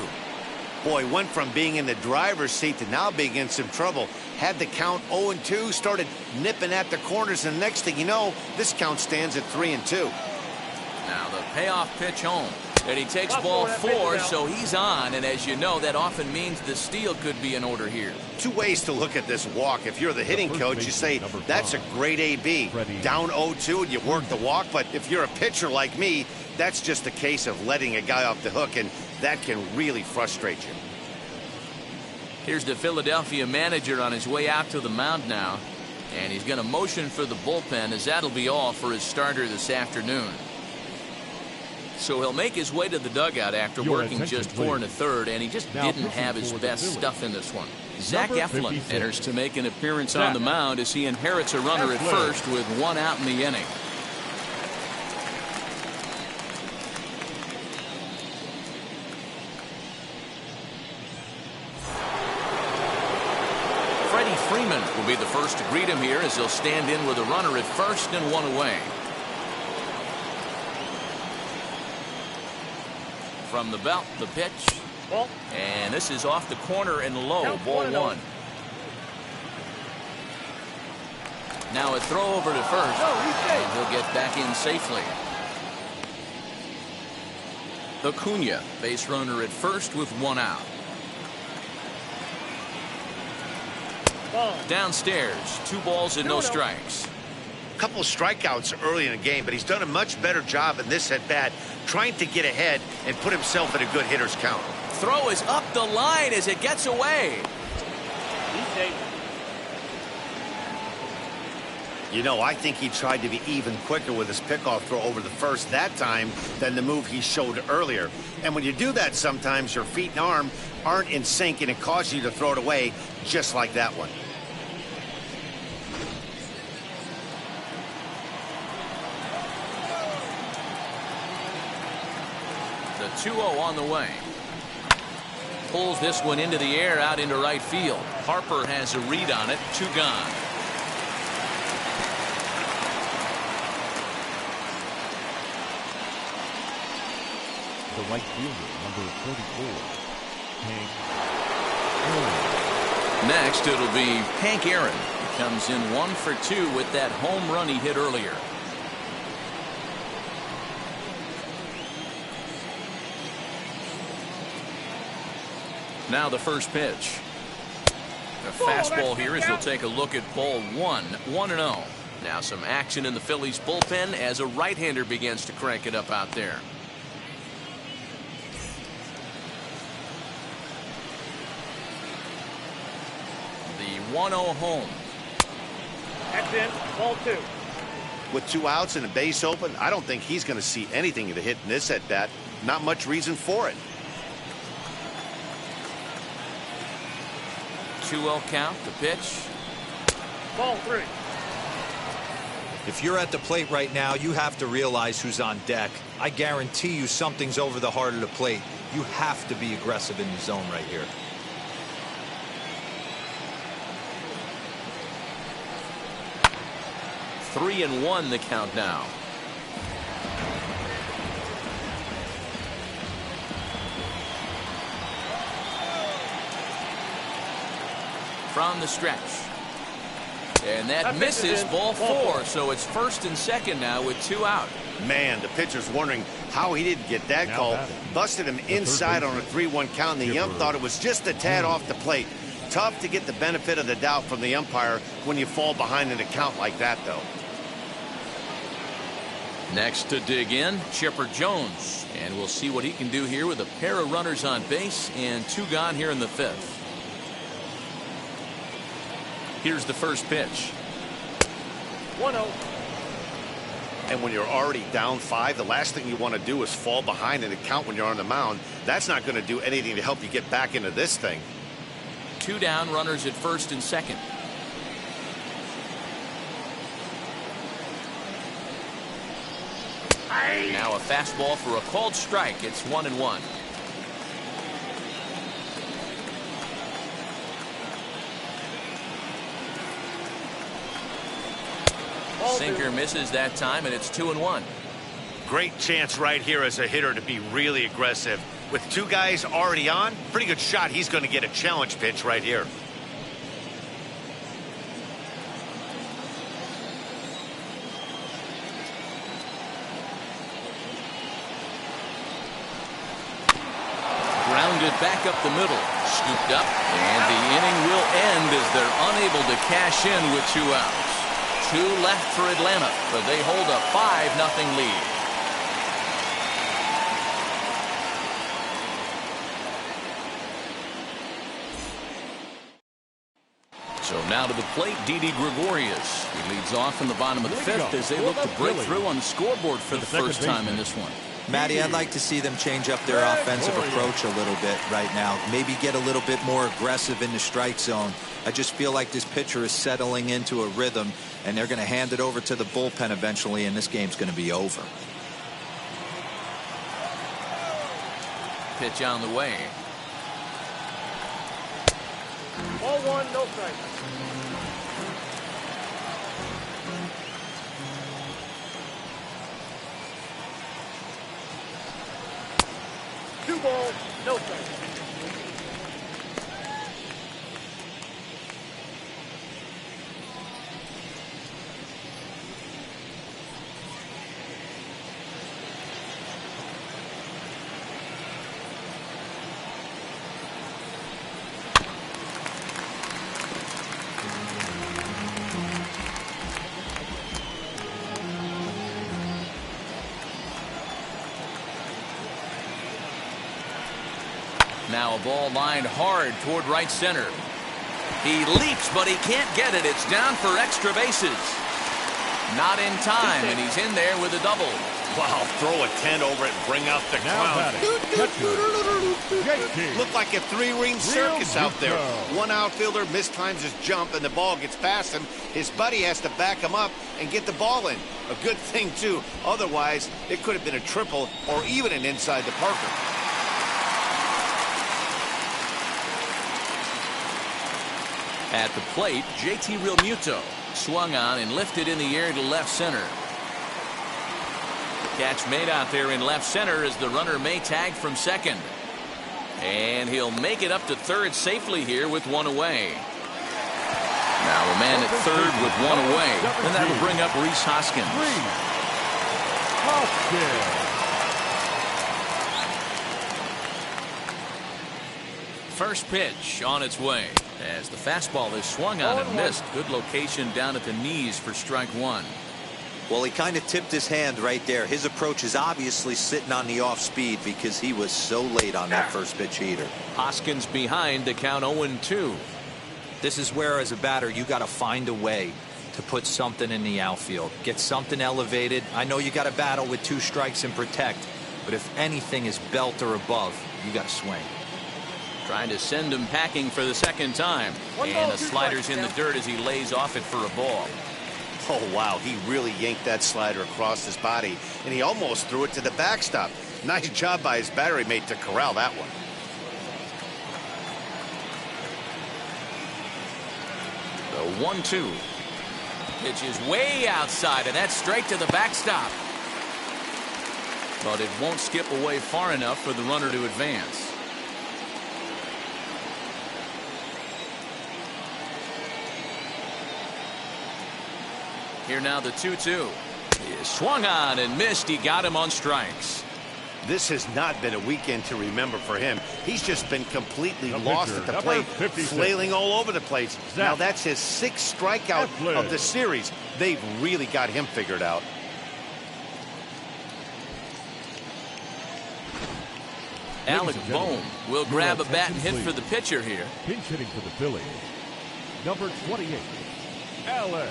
Speaker 3: Boy, went from being in the driver's seat to now being in some trouble. Had the count 0-2, started nipping at the corners, and the next thing you know, this count stands at 3-2.
Speaker 1: Now the payoff pitch home. And he takes ball 4, so he's on. And as you know, that often means the steal could be in order here.
Speaker 3: 2 ways to look at this walk. If you're the hitting coach, you say, that's a great AB. Down 0-2 and you work the walk. But if you're a pitcher like me, that's just a case of letting a guy off the hook, and that can really frustrate you.
Speaker 1: Here's the Philadelphia manager on his way out to the mound now. And he's going to motion for the bullpen, as that'll be all for his starter this afternoon. So he'll make his way to the dugout after working just 4 1/3, and he just didn't have his best stuff in this one. Zach Eflin enters to make an appearance on the mound as he inherits a runner at first with 1 out in the inning. Freddie Freeman will be the first to greet him here as he'll stand in with a runner at first and 1 away. From the belt, the pitch. And this is off the corner and low. Ball 1. Now a throw over to first. And he'll get back in safely. Acuna, base runner at first with 1 out. Downstairs, 2 balls and no strikes.
Speaker 3: Couple of strikeouts early in the game, but he's done a much better job in this at bat, trying to get ahead and put himself in a good hitter's count.
Speaker 1: Throw is up the line as it gets away.
Speaker 3: You know, I think he tried to be even quicker with his pickoff throw over the first that time than the move he showed earlier. And when you do that, sometimes your feet and arm aren't in sync, and it causes you to throw it away just like that one.
Speaker 1: The 2-0 on the way. Pulls this one into the air out into right field. Harper has a read on it. 2 gone.
Speaker 4: The right fielder, number 34, Hank Aaron.
Speaker 1: Next, it'll be Hank Aaron. Comes in 1 for 2 with that home run he hit earlier. Now the first pitch. A fastball here as he'll take a look at ball 1. 1-0. Now some action in the Phillies bullpen as a right-hander begins to crank it up out there. The 1-0 home.
Speaker 5: That's in. Ball 2.
Speaker 3: With 2 outs and a base open, I don't think he's going to see anything to hit in this at bat. Not much reason for it.
Speaker 1: 2-0 count. The pitch.
Speaker 5: Ball 3.
Speaker 2: If you're at the plate right now, you have to realize who's on deck. I guarantee you something's over the heart of the plate. You have to be aggressive in the zone right here.
Speaker 1: Three and 1 the count now. From the stretch. And that misses. Ball 4. So it's first and second now with 2 out.
Speaker 3: Man, the pitcher's wondering how he didn't get that call. Busted him inside on a 3-1 count, and the ump thought it was just a tad off the plate. Tough to get the benefit of the doubt from the umpire when you fall behind in a count like that, though.
Speaker 1: Next to dig in, Chipper Jones. And we'll see what he can do here with a pair of runners on base and 2 gone here in the 5th. Here's the first pitch.
Speaker 5: 1-0.
Speaker 3: And when you're already down 5, the last thing you want to do is fall behind in a count when you're on the mound. That's not going to do anything to help you get back into this thing.
Speaker 1: 2 down, runners at first and second. Now a fastball for a called strike. It's 1-1. Sinker misses that time, and it's 2-1.
Speaker 3: Great chance right here as a hitter to be really aggressive. With 2 guys already on, pretty good shot he's going to get a challenge pitch right here.
Speaker 1: Grounded back up the middle. Scooped up, and the inning will end as they're unable to cash in with 2 outs. 2 left for Atlanta, but they hold a 5-0 lead. So now to the plate, Didi Gregorius. He leads off in the bottom of the 5th as they look to break through on the scoreboard for the first time in this one.
Speaker 2: Matty, I'd like to see them change up their offensive approach a little bit right now. Maybe get a little bit more aggressive in the strike zone. I just feel like this pitcher is settling into a rhythm, and they're going to hand it over to the bullpen eventually, and this game's going to be over.
Speaker 1: Pitch on the way.
Speaker 5: Ball 1, no strike. Two balls, no strike.
Speaker 1: Now a ball lined hard toward right center. He leaps, but he can't get it. It's down for extra bases. Not in time, and he's in there with a double.
Speaker 3: Wow, throw a 10 over it and bring out the clown. Looked like a 3-ring circus out there. One outfielder mistimes his jump, and the ball gets past him. His buddy has to back him up and get the ball in. A good thing, too. Otherwise, it could have been a triple or even an inside the Parker.
Speaker 1: At the plate, JT Realmuto swung on and lifted in the air to left center. Catch made out there in left center as the runner may tag from second. And he'll make it up to third safely here with 1 away. Now a man at third with one away, and that will bring up Rhys Hoskins. First pitch on its way as the fastball is swung on and missed. Good location down at the knees for strike one.
Speaker 2: Well, he kind of tipped his hand right there. His approach is obviously sitting on the off speed because he was so late on that first pitch heater.
Speaker 1: Hoskins behind to count 0-2.
Speaker 2: This is where, as a batter, you got to find a way to put something in the outfield. Get something elevated. I know you got to battle with 2 strikes and protect, but if anything is belt or above, you got to swing.
Speaker 1: Trying to send him packing for the second time. And the slider's in the dirt as he lays off it for a ball.
Speaker 3: Oh, wow. He really yanked that slider across his body, and he almost threw it to the backstop. Nice job by his battery mate to corral that one.
Speaker 1: The 1-2. Pitch is way outside, and that's straight to the backstop. But it won't skip away far enough for the runner to advance. Here now the 2-2. He swung on and missed. He got him on strikes.
Speaker 3: This has not been a weekend to remember for him. He's just been completely lost at the plate, flailing all over the place. Now that's his 6th strikeout of the series. They've really got him figured out.
Speaker 1: Alec Bohm will grab a bat and hit for the pitcher here.
Speaker 4: Pinch hitting for the Phillies. Number 28, Alec Bohm.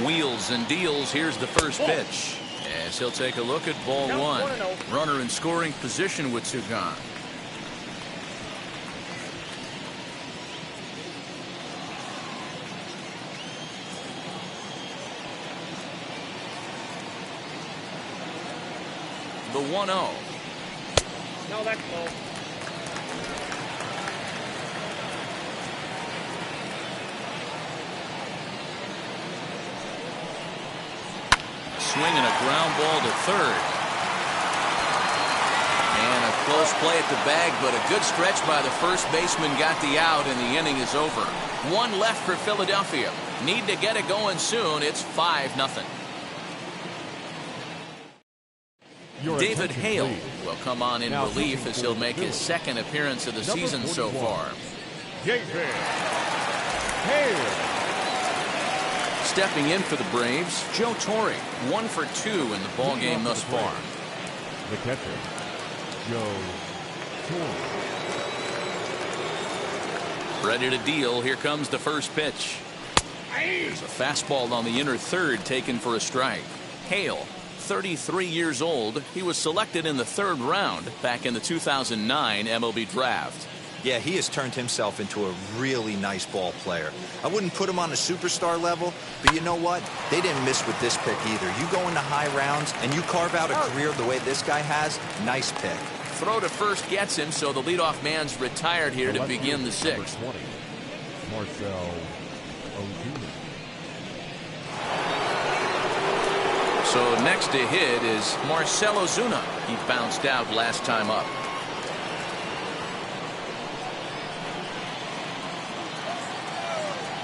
Speaker 1: Wheels and deals. Here's the first pitch. As he'll take a look at ball one. Runner in scoring position with 2 gone. The 1-0.
Speaker 5: No, that's low.
Speaker 1: Swinging a ground ball to third. And a close play at the bag, but a good stretch by the first baseman got the out, and the inning is over. 1 left for Philadelphia. Need to get it going soon. It's 5-0. David Hale will come on in relief as he'll make his 2nd appearance of the season so far.
Speaker 4: David Hale.
Speaker 1: Stepping in for the Braves, Joe Torre, 1 for 2 in the ball game thus far.
Speaker 4: The catcher, Joe Torre.
Speaker 1: Ready to deal. Here comes the first pitch. There's a fastball on the inner third taken for a strike. Hale, 33 years old. He was selected in the 3rd round back in the 2009 MLB draft.
Speaker 2: Yeah, he has turned himself into a really nice ball player. I wouldn't put him on a superstar level, but you know what? They didn't miss with this pick either. You go into high rounds and you carve out a career the way this guy has, nice pick.
Speaker 1: Throw to first gets him, so the leadoff man's retired here to begin the 6th.
Speaker 4: Marcell Ozuna.
Speaker 1: So next to hit is Marcell Ozuna. He bounced out last time up.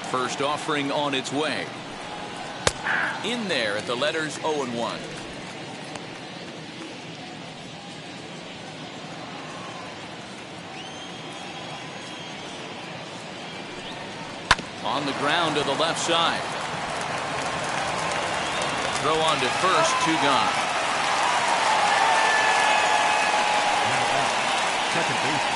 Speaker 1: First offering on its way. In there at the letters 0-1. On the ground to the left side. Throw on to first, 2 gone.
Speaker 4: Second baseman,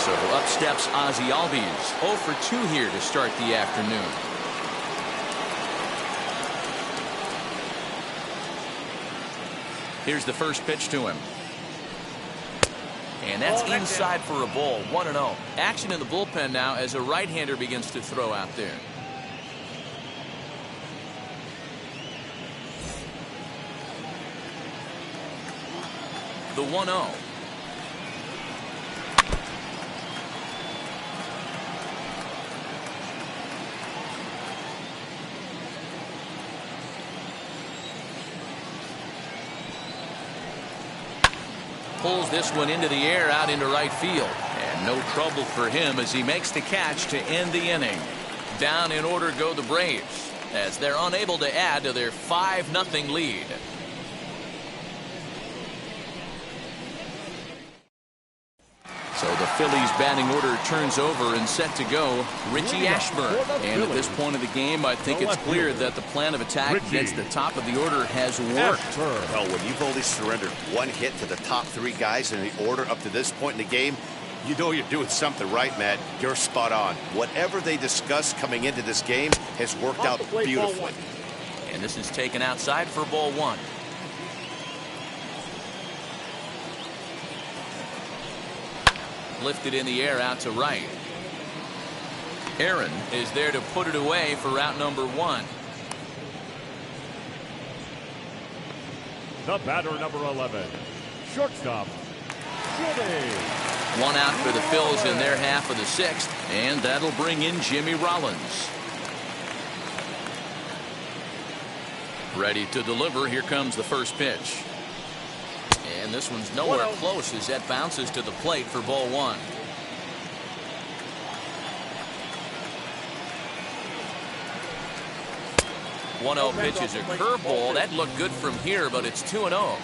Speaker 1: So up steps Ozzie Albies. 0 for 2 here to start the afternoon. Here's the first pitch to him. And that's inside for a ball. 1-0. Action in the bullpen now as a right-hander begins to throw out there. The 1-0. Pulls this one into the air out into right field. And no trouble for him as he makes the catch to end the inning. Down in order go the Braves as they're unable to add to their 5-0 lead. So the Phillies batting order turns over and set to go. Richie Ashburn. And at this point of the game, I think it's clear that the plan of attack against the top of the order has worked.
Speaker 3: Well, when you've only surrendered one hit to the top 3 guys in the order up to this point in the game, you know you're doing something right, Matt. You're spot on. Whatever they discussed coming into this game has worked out beautifully.
Speaker 1: And this is taken outside for ball 1. Lifted in the air out to right. Aaron is there to put it away for route number 1.
Speaker 4: The batter, number 11, shortstop, Jimmy.
Speaker 1: 1 out for the Phils in their half of the 6th, and that'll bring in Jimmy Rollins. Ready to deliver. Here comes the first pitch. And this one's nowhere close as that bounces to the plate for ball 1. One-0 pitch is a curveball. That looked good from here, but it's 2-0.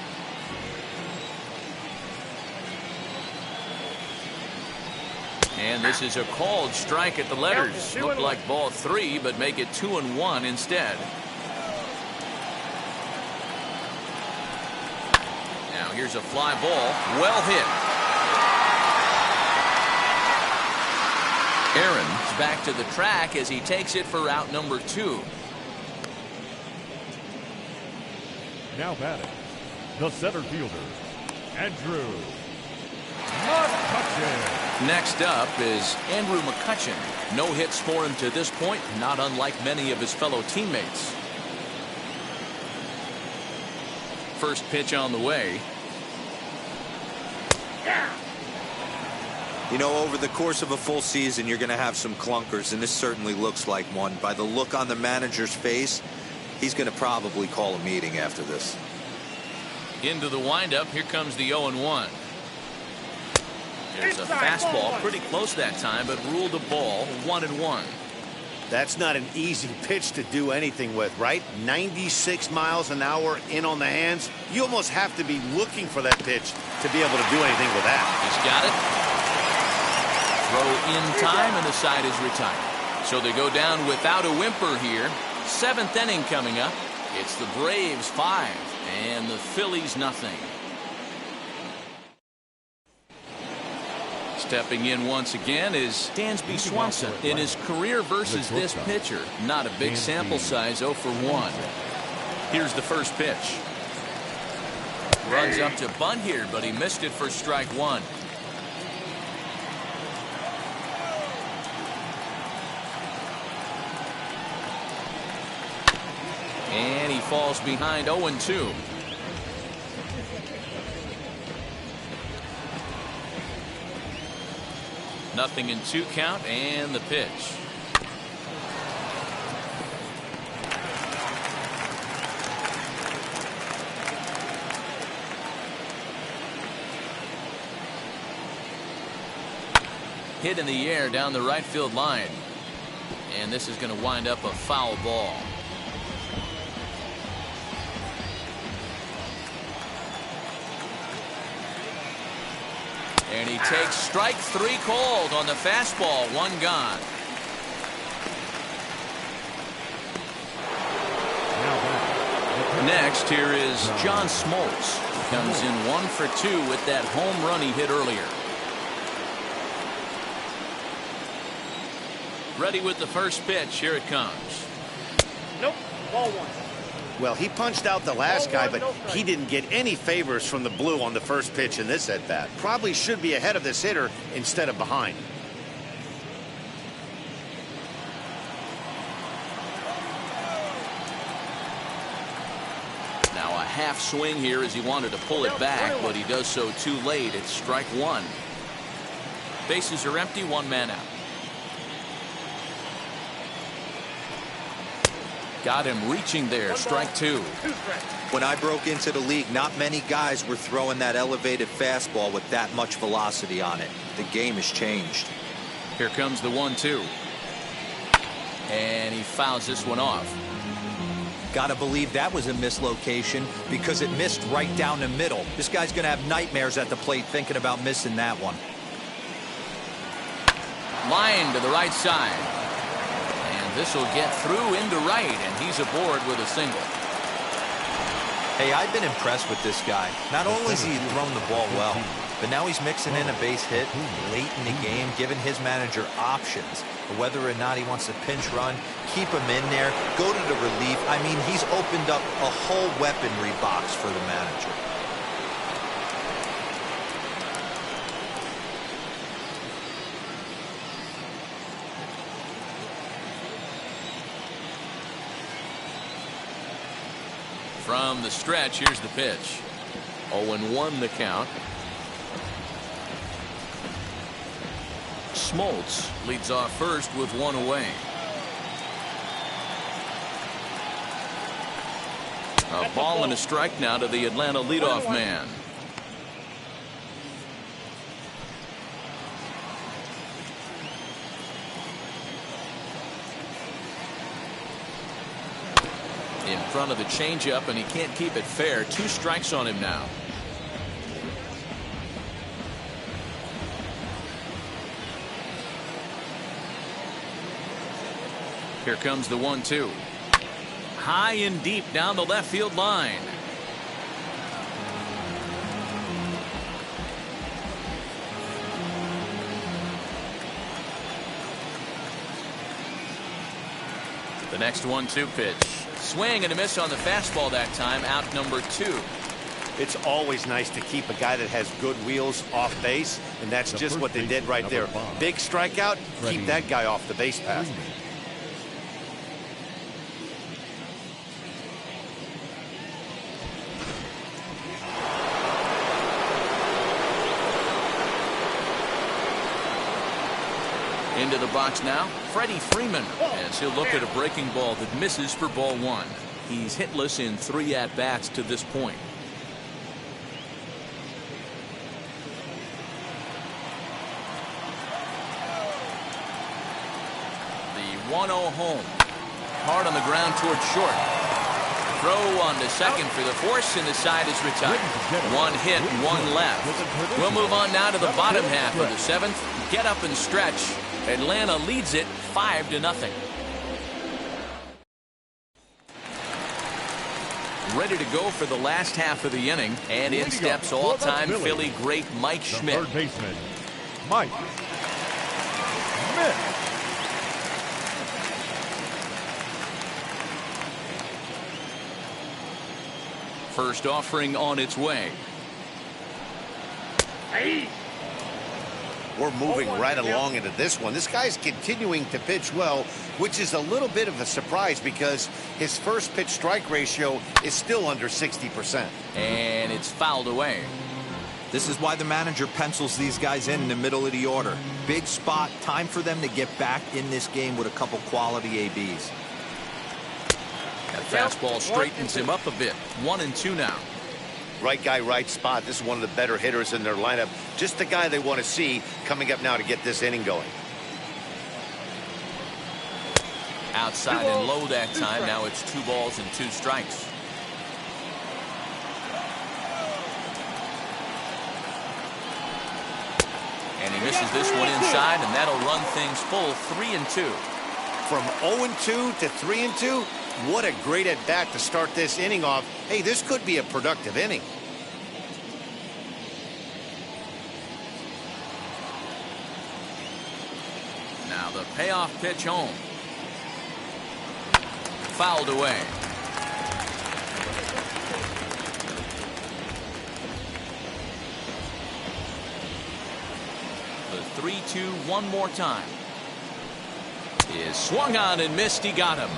Speaker 1: And this is a called strike at the letters. Looked like ball 3, but make it 2-1 instead. Now here's a fly ball. Well hit. Aaron's back to the track as he takes it for route number 2.
Speaker 4: Now batting, the center fielder, Andrew McCutchen.
Speaker 1: Next up is Andrew McCutchen. No hits for him to this point, not unlike many of his fellow teammates. First pitch on the way.
Speaker 2: You know, over the course of a full season, you're going to have some clunkers, and this certainly looks like one. By the look on the manager's face, he's going to probably call a meeting after this.
Speaker 1: Into the windup. Here comes the 0-1. There's a fastball pretty close that time, but ruled a ball 1-1.
Speaker 3: That's not an easy pitch to do anything with, right? 96 miles an hour in on the hands. You almost have to be looking for that pitch to be able to do anything with that.
Speaker 1: He's got it. Throw in time, and the side is retired. So they go down without a whimper here. 7th inning coming up. It's the Braves 5 and the Phillies nothing. Stepping in once again is Dansby Swanson in his career versus this pitcher. Not a big sample size, 0 for 1. Here's the first pitch. Runs up to bunt here, but he missed it for strike 1. And he falls behind 0-2. Nothing in 2 count, and the pitch. Hit in the air down the right field line. And this is going to wind up a foul ball. And he takes strike 3 called on the fastball. 1 gone. Next, here is John Smoltz. Comes in 1 for 2 with that home run he hit earlier. Ready with the first pitch. Here it comes.
Speaker 5: Nope. Ball 1.
Speaker 3: Well, he punched out the last guy, but he didn't get any favors from the blue on the first pitch in this at-bat. Probably should be ahead of this hitter instead of behind.
Speaker 1: Now a half swing here as he wanted to pull it back, but he does so too late. It's strike 1. Bases are empty, 1 man out. Got him reaching there. Strike two.
Speaker 2: When I broke into the league, not many guys were throwing that elevated fastball with that much velocity on it. The game has changed.
Speaker 1: Here comes the 1-2. And he fouls this one off.
Speaker 2: Gotta believe that was a mislocation because it missed right down the middle. This guy's gonna have nightmares at the plate thinking about missing that one.
Speaker 1: Line to the right side. And this will get through into right, and he's aboard with a single.
Speaker 2: Hey, I've been impressed with this guy. Not only has he thrown the ball well, but now he's mixing in a base hit late in the game, giving his manager options. Whether or not he wants to pinch run, keep him in there, go to the relief. I mean, he's opened up a whole weaponry box for the manager.
Speaker 1: From the stretch, here's the pitch. 0-1 the count. Smoltz leads off first with one away. A ball and a strike now to the Atlanta leadoff man. In front of the changeup, and he can't keep it fair. 2 strikes on him now. Here comes the 1-2. High and deep down the left field line. The next 1-2 pitch. Swing and a miss on the fastball that time. Out number 2.
Speaker 3: It's always nice to keep a guy that has good wheels off base, and that's just what they did right there. Big strikeout, keep that guy off the base path.
Speaker 1: Into the box now, Freddie Freeman, as he'll look at a breaking ball that misses for ball 1. He's hitless in 3 at-bats to this point. The 1-0 home. Hard on the ground towards short. Throw on to second for the force, and the side is retired. 1 hit, 1 left. We'll move on now to the bottom half of the 7th. Get up and stretch. Atlanta leads it 5-0. Ready to go for the last half of the inning, and in steps all-time Philly great Mike Schmidt.
Speaker 4: Third baseman, Mike Schmidt.
Speaker 1: First offering on its way.
Speaker 3: We're moving right along into this one. This guy's continuing to pitch well, which is a little bit of a surprise because his first pitch strike ratio is still under 60%.
Speaker 1: And it's fouled away.
Speaker 2: This is why the manager pencils these guys in the middle of the order. Big spot, time for them to get back in this game with a couple quality ABs.
Speaker 1: That fastball straightens him up a bit. 1-2 now.
Speaker 3: Right guy, right spot. This is one of the better hitters in their lineup. Just the guy they want to see coming up now to get this inning going.
Speaker 1: Outside and low that time. Now it's 2 balls and 2 strikes. And he misses this one inside, and that'll run things full. 3-2.
Speaker 3: From 0-2 to 3-2. What a great at bat to start this inning off. Hey, this could be a productive inning.
Speaker 1: Now the payoff pitch home. Fouled away. The 3-2 one more time. Is swung on and missed. He got him.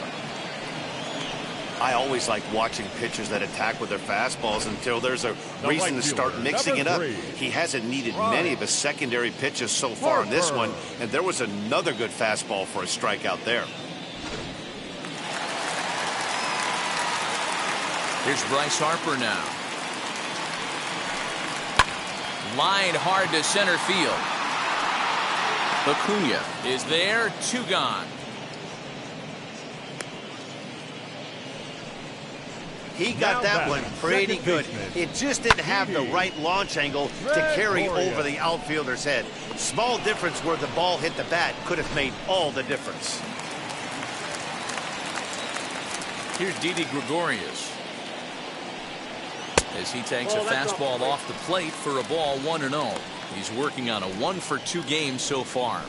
Speaker 3: I always like watching pitchers that attack with their fastballs until there's a reason to start mixing it up. He hasn't needed many of his secondary pitches so far in this one, and there was another good fastball for a strikeout there.
Speaker 1: Here's Bryce Harper now. Line hard to center field. Acuna is there, 2 gone.
Speaker 3: He got that one pretty good. It just didn't have the right launch angle to carry over the outfielder's head. Small difference where the ball hit the bat could have made all the difference.
Speaker 1: Here's Didi Gregorius as he takes a fastball off the plate for a ball, 1-0. He's working on a 1-for-2 game so far.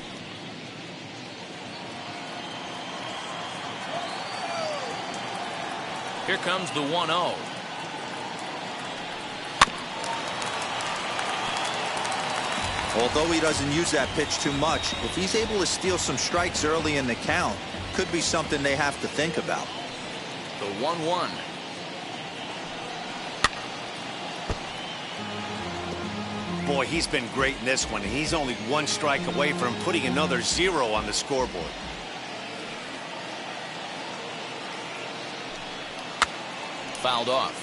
Speaker 1: Here comes the 1-0.
Speaker 2: Although he doesn't use that pitch too much, if he's able to steal some strikes early in the count, could be something they have to think about.
Speaker 1: The 1-1.
Speaker 3: Boy, he's been great in this one. He's only 1 strike away from putting another 0 on the scoreboard.
Speaker 1: Fouled off.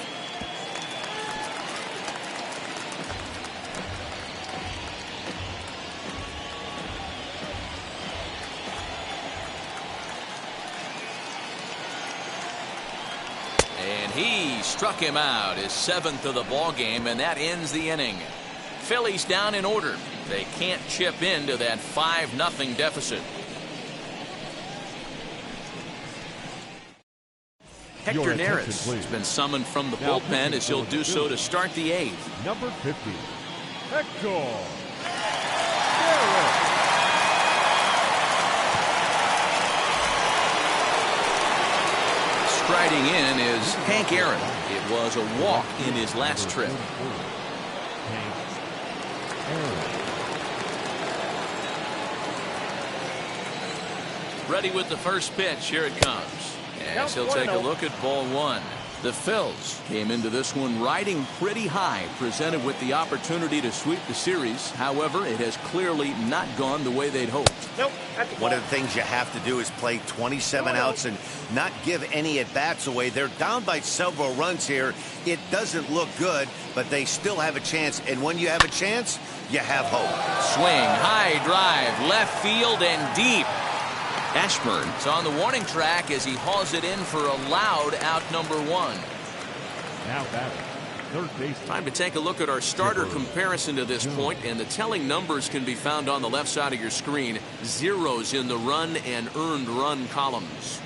Speaker 1: And he struck him out, his 7th of the ball game, and that ends the inning. Phillies down in order. They can't chip into that 5-0 deficit. Hector Neris has been summoned from the bullpen as he'll do so to start the 8th.
Speaker 4: Number 50, Hector Neris.
Speaker 1: Striding in is Hank Aaron. It was a walk in his last trip. Ready with the first pitch. Here it comes. As he'll take a look at ball 1. The Phils came into this one riding pretty high, presented with the opportunity to sweep the series. However, it has clearly not gone the way they'd hoped.
Speaker 3: One of the things you have to do is play 27 outs and not give any at-bats away. They're down by several runs here. It doesn't look good, but they still have a chance. And when you have a chance, you have hope.
Speaker 1: Swing, high drive, left field and deep. Ashburn is on the warning track as he hauls it in for a loud out number 1.
Speaker 4: Now batting, third base.
Speaker 1: Time to take a look at our starter comparison to this point, and the telling numbers can be found on the left side of your screen. 0s in the run and earned run columns.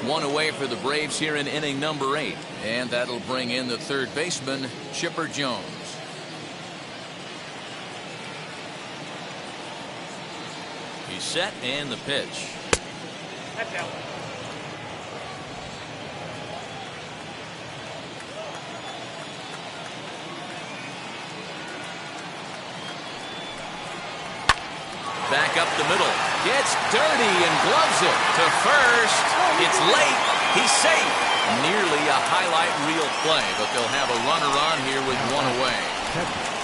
Speaker 1: One away for the Braves here in inning number 8, and that'll bring in the third baseman, Chipper Jones. He's set, and the pitch. Back up the middle. Gets dirty and gloves it to first. It's late. He's safe. Nearly a highlight reel play, but they'll have a runner on here with 1 away.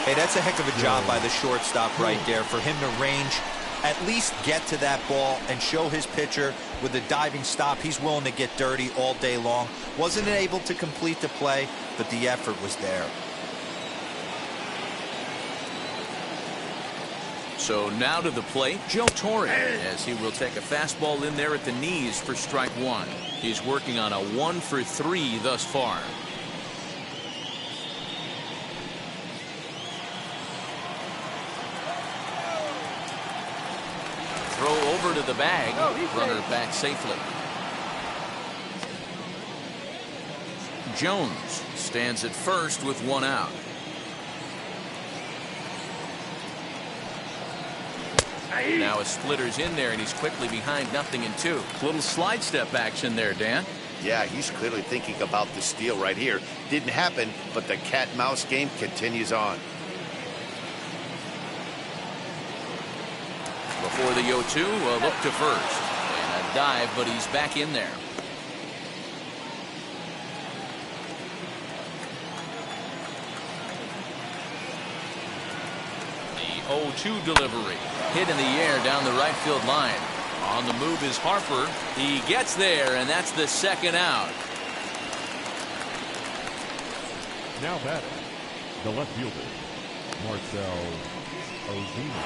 Speaker 2: Hey, that's a heck of a job by the shortstop right there for him to range, at least get to that ball and show his pitcher with a diving stop. He's willing to get dirty all day long. Wasn't able to complete the play, but the effort was there.
Speaker 1: So now to the plate, Joe Torre, as he will take a fastball in there at the knees for strike 1. He's working on a 1-for-3 thus far. Throw over to the bag. Runner back safely. Jones stands at first with 1 out. Now a splitter's in there, and he's quickly behind 0-2. Little slide step action there, Dan.
Speaker 3: Yeah, he's clearly thinking about the steal right here. Didn't happen, but the cat-mouse game continues on.
Speaker 1: Before the 0-2, a look to first. And a dive, but he's back in there. The 0-2 delivery. Hit in the air down the right field line. On the move is Harper. He gets there, and that's the second out.
Speaker 4: Now batting, the left fielder, Marcell Ozuna.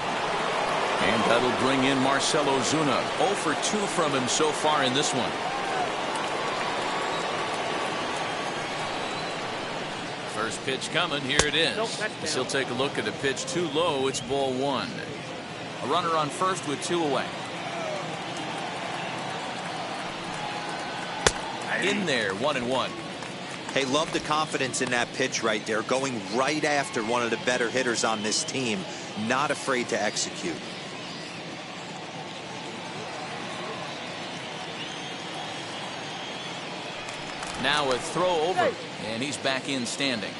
Speaker 1: And that'll bring in Marcell Ozuna. 0 for 2 from him so far in this one. First pitch coming. Here it is. As he'll take a look at the pitch too low. It's ball 1. A runner on first with 2 away. In there, 1-1.
Speaker 2: Hey, love the confidence in that pitch right there. Going right after one of the better hitters on this team. Not afraid to execute.
Speaker 1: Now a throw over, and he's back in standing.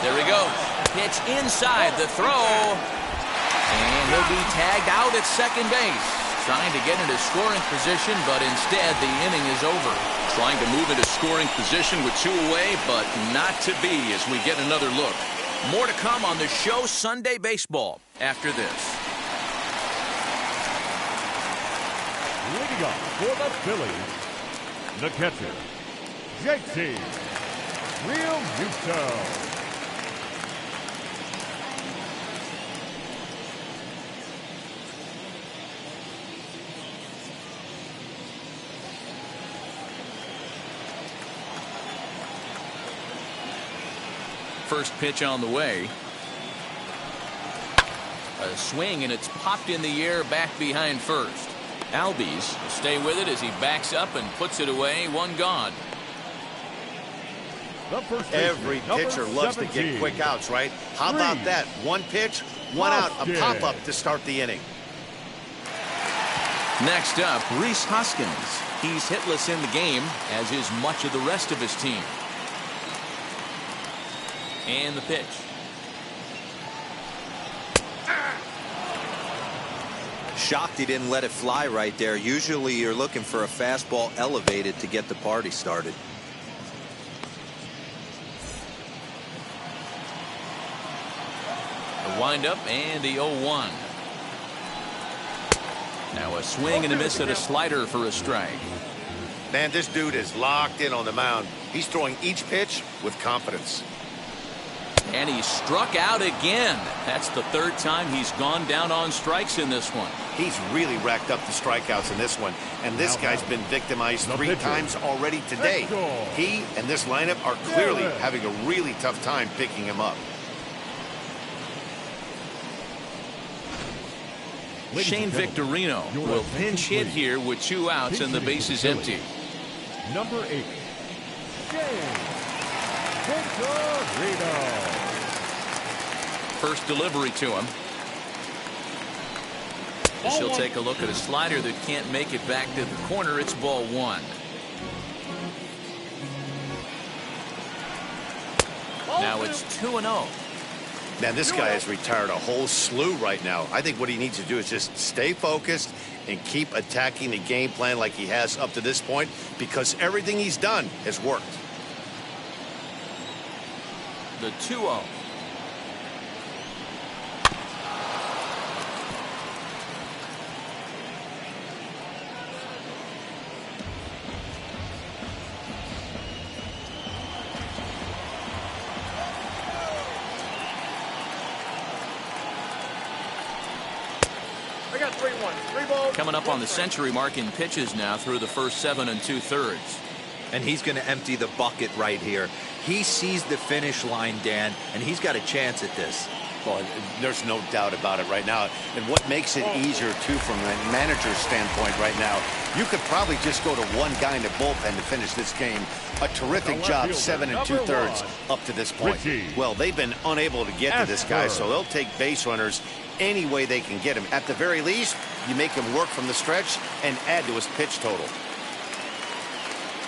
Speaker 1: There he goes. Pitch inside the throw. And he'll be tagged out at second base. Trying to get into scoring position, but instead the inning is over. Trying to move into scoring position with 2 away, but not to be as we get another look. More to come on the show Sunday Baseball after this.
Speaker 4: Leading up for the Phillies, the catcher, JT Realmuto.
Speaker 1: First pitch on the way. A swing, and it's popped in the air back behind first. Albies will stay with it as he backs up and puts it away. 1 gone.
Speaker 3: Every pitcher loves to get quick outs, right? How about that? 1 pitch, 1 out, a pop-up to start the inning.
Speaker 1: Next up, Rhys Hoskins. He's hitless in the game, as is much of the rest of his team. And the pitch.
Speaker 2: Shocked he didn't let it fly right there. Usually you're looking for a fastball elevated to get the party started.
Speaker 1: The windup and the 0-1. Now a swing and a miss at a slider for a strike.
Speaker 3: Man, this dude is locked in on the mound. He's throwing each pitch with confidence.
Speaker 1: And he struck out again. That's the 3rd time he's gone down on strikes in this one.
Speaker 3: He's really racked up the strikeouts in this one. And this guy's been victimized 3 times already today. He and this lineup are clearly having a really tough time picking him up.
Speaker 1: Shane Victorino will pinch hit here with 2 outs and the bases empty.
Speaker 4: Number 8, Shane Victorino.
Speaker 1: First delivery to him. She'll take a look at a slider that can't make it back to the corner. It's ball 1. Now it's 2-0.
Speaker 3: Man, this guy has retired a whole slew right now. I think what he needs to do is just stay focused and keep attacking the game plan like he has up to this point, because everything he's done has worked.
Speaker 1: The 2-0.
Speaker 5: I got 3-1. 3 balls.
Speaker 1: Coming up on the century mark in pitches now through the first 7 2/3.
Speaker 2: And he's going to empty the bucket right here. He sees the finish line, Dan, and he's got a chance at this.
Speaker 3: Well, there's no doubt about it right now. And what makes it easier, too, from a manager's standpoint right now, you could probably just go to one guy in the bullpen to finish this game. A terrific job, 7 2/3 up to this point. Well, they've been unable to get to this guy, so they'll take base runners any way they can get him. At the very least, you make him work from the stretch and add to his pitch total.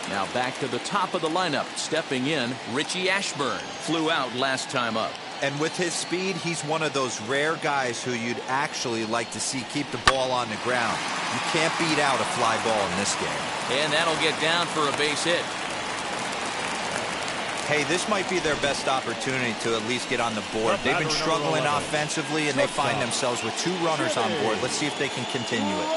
Speaker 1: Now back to the top of the lineup. Stepping in, Richie Ashburn. Flew out last time up.
Speaker 2: And with his speed, he's one of those rare guys who you'd actually like to see keep the ball on the ground. You can't beat out a fly ball in this game.
Speaker 1: And that'll get down for a base hit.
Speaker 2: Hey, this might be their best opportunity to at least get on the board. They've been struggling offensively, and they find themselves with 2 runners on board. Let's see if they can continue it.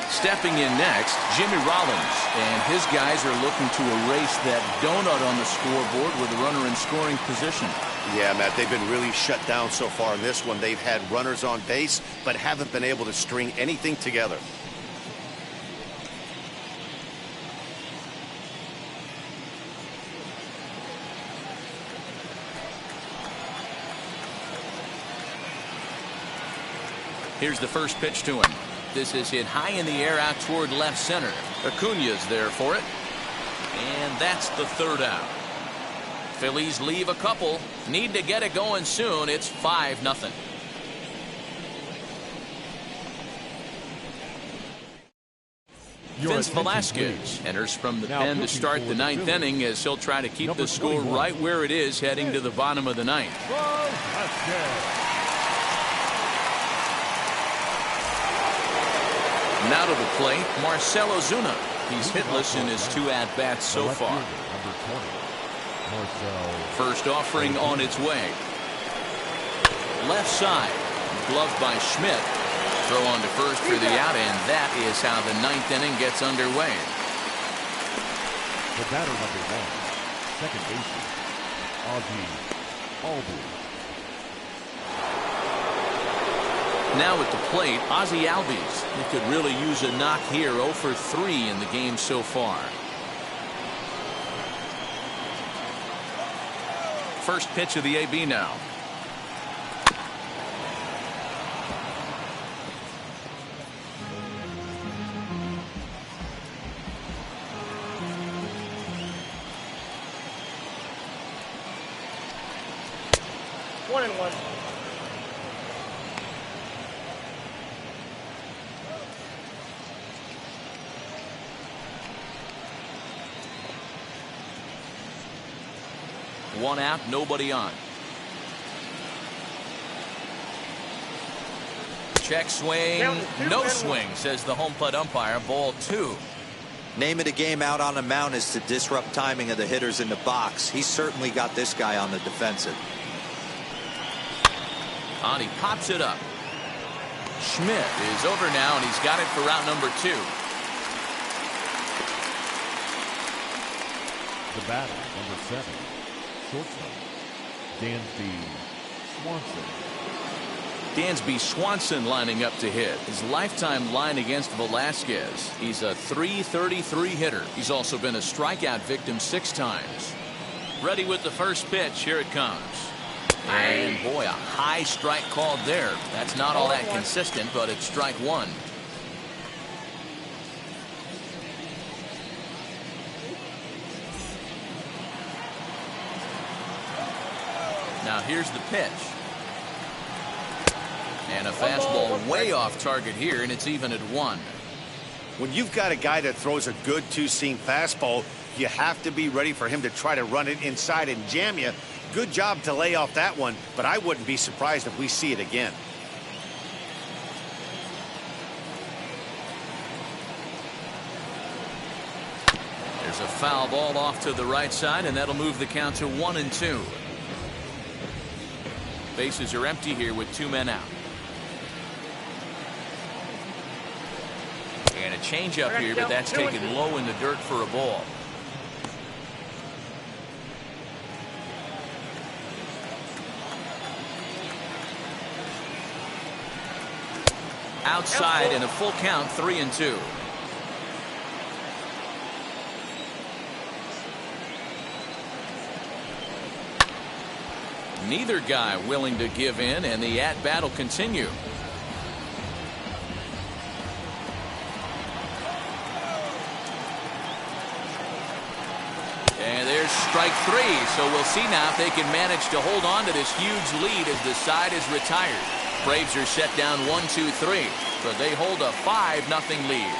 Speaker 1: Stepping in next, Jimmy Rollins, and his guys are looking to erase that donut on the scoreboard with a runner in scoring position.
Speaker 3: Yeah, Matt, they've been really shut down so far in this one. They've had runners on base, but haven't been able to string anything together.
Speaker 1: Here's the first pitch to him. This is hit high in the air out toward left center. Acuna's there for it. And that's the 3rd out. Phillies leave a couple. Need to get it going soon. It's 5-0. Vince Velasquez enters from the pen to start the 9th inning as he'll try to keep the score right where it is heading to the bottom of the 9th. Now to the plate, Marcell Ozuna. He's hitless in his 2 at-bats so far. First offering on its way. Left side, gloved by Schmidt. Throw on to first for the out, and that is how the 9th inning gets underway.
Speaker 4: The batter number 1, second baseman, Ozzy Albies.
Speaker 1: Now at the plate, Ozzy Albies. He could really use a knock here. 0 for 3 in the game so far. First pitch of the AB now.
Speaker 5: One and one.
Speaker 1: One out, nobody on. Check swing, no swing, says the home plate umpire. Ball 2.
Speaker 2: Name of the game out on the mound is to disrupt timing of the hitters in the box. He's certainly got this guy on the defensive.
Speaker 1: And he pops it up. Schmidt is over now, and he's got it for route number 2.
Speaker 4: The batter, number 7. Shortstop, Dansby Swanson.
Speaker 1: Dansby Swanson lining up to hit. His lifetime line against Velasquez. He's a .333 hitter. He's also been a strikeout victim 6 times. Ready with the first pitch. Here it comes. And boy, a high strike called there. That's not all that consistent, but it's strike 1. Now here's the pitch. And a fastball way off target here, and it's even at 1.
Speaker 3: When you've got a guy that throws a good 2-seam fastball, you have to be ready for him to try to run it inside and jam you. Good job to lay off that one, but I wouldn't be surprised if we see it again.
Speaker 1: There's a foul ball off to the right side, and that'll move the count to 1-2. Bases are empty here with 2 men out. And a changeup here, but that's taken low in the dirt for a ball. Outside and a full count, 3-2. Neither guy willing to give in, and the at-bat will continue. And there's strike 3, so we'll see now if they can manage to hold on to this huge lead as the side is retired. Braves are set down 1-2-3, but they hold a 5-0 lead.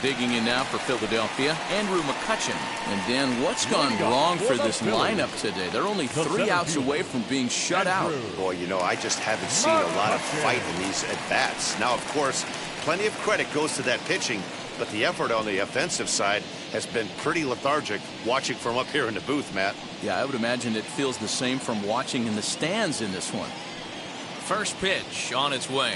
Speaker 1: digging in now for Philadelphia, Andrew McCutchen. And Dan, what's gone wrong for this lineup today? They're only 3 outs away from being shut out.
Speaker 3: Boy, you know, I just haven't seen a lot of fight in these at-bats. Now, of course, plenty of credit goes to that pitching, but the effort on the offensive side has been pretty lethargic watching from up here in the booth, Matt.
Speaker 1: Yeah, I would imagine it feels the same from watching in the stands in this one. First pitch on its way.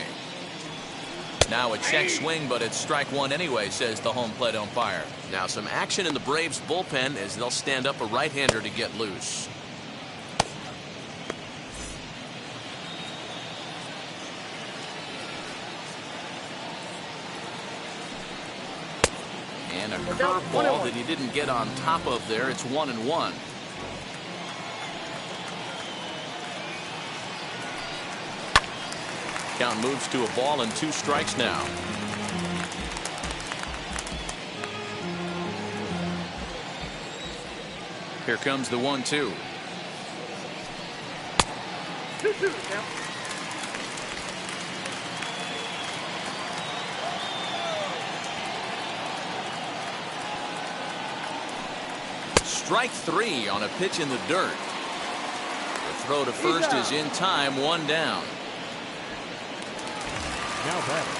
Speaker 1: Now a check swing, but it's strike one anyway, says the home plate umpire. Now some action in the Braves bullpen as they'll stand up a right-hander to get loose. And a curveball that he didn't get on top of there. It's 1-1. Count moves to a ball and 2 strikes now. Here comes the 1-2.
Speaker 5: 2-2 count.
Speaker 1: Strike 3 on a pitch in the dirt. The throw to first is in time, 1 down.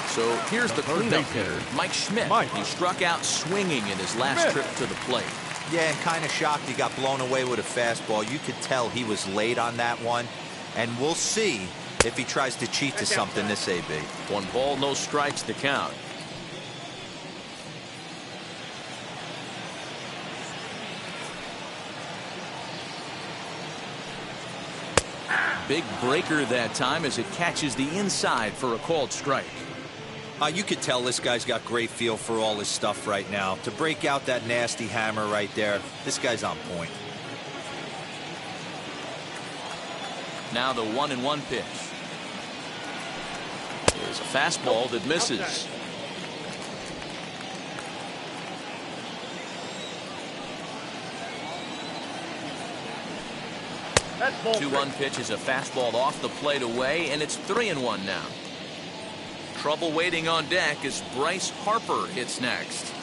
Speaker 1: So here's the cleanup hitter, Mike Schmidt. He struck out swinging in his last trip to the plate.
Speaker 2: Yeah, and kind of shocked he got blown away with a fastball. You could tell he was late on that one. And we'll see if he tries to cheat to something this AB.
Speaker 1: 1 ball, no strikes to count. Big breaker that time as it catches the inside for a called strike.
Speaker 2: You could tell this guy's got great feel for all his stuff right now. To break out that nasty hammer right there, this guy's on point.
Speaker 1: Now the 1-1 pitch. There's a fastball that misses.
Speaker 5: That's ball
Speaker 1: 2-1 pitch is a fastball off the plate away, and it's 3-1 now. Trouble waiting on deck as Bryce Harper hits next.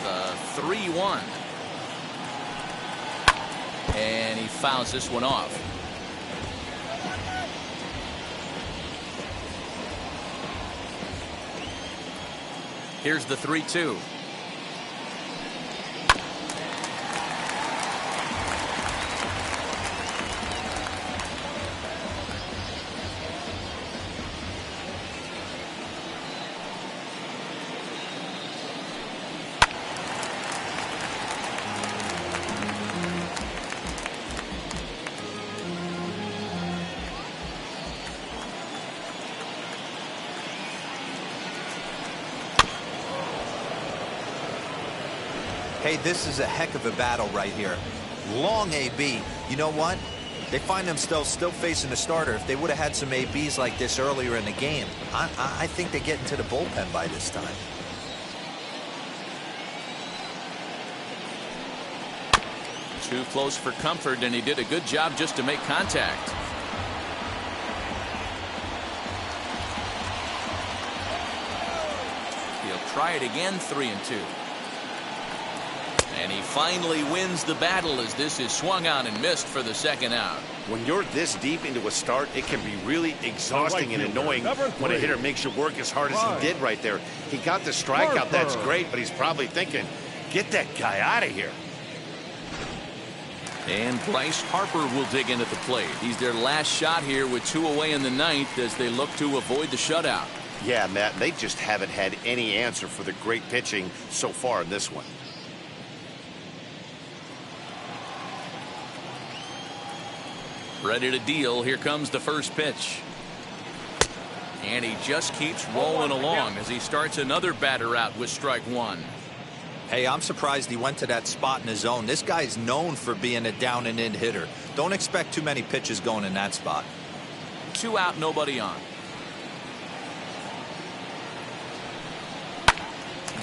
Speaker 1: The 3-1. And he fouls this one off. Here's the 3-2.
Speaker 2: Hey, this is a heck of a battle right here. Long AB. You know what? They find themselves still facing the starter. If they would have had some ABs like this earlier in the game, I think they get into the bullpen by this time.
Speaker 1: Too close for comfort, and he did a good job just to make contact. He'll try it again, 3-2. And he finally wins the battle as this is swung on and missed for the 2nd out.
Speaker 3: When you're this deep into a start, it can be really exhausting and annoying when a hitter makes you work as hard as he did right there. He got the strikeout, that's great, but he's probably thinking, get that guy out of here.
Speaker 1: And Bryce Harper will dig in at the plate. He's their last shot here with 2 away in the 9th as they look to avoid the shutout.
Speaker 3: Yeah, Matt, they just haven't had any answer for the great pitching so far in this one.
Speaker 1: Ready to deal. Here comes the first pitch. And he just keeps rolling along as he starts another batter out with strike 1.
Speaker 2: Hey, I'm surprised he went to that spot in his zone. This guy's known for being a down and in hitter. Don't expect too many pitches going in that spot.
Speaker 1: 2 out, nobody on.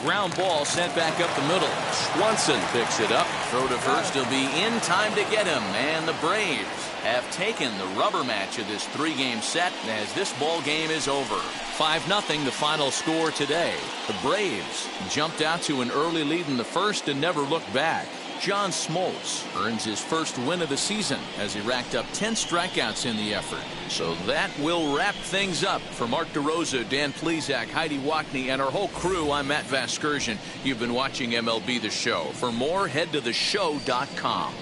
Speaker 1: Ground ball sent back up the middle. Swanson picks it up. Throw to first. He'll be in time to get him. And the Braves have taken the rubber match of this three-game set as this ball game is over. 5-0 the final score today. The Braves jumped out to an early lead in the first and never looked back. John Smoltz earns his first win of the season as he racked up 10 strikeouts in the effort. So that will wrap things up. For Mark DeRosa, Dan Plesac, Heidi Wackney, and our whole crew, I'm Matt Vasgersian. You've been watching MLB The Show. For more, head to theshow.com.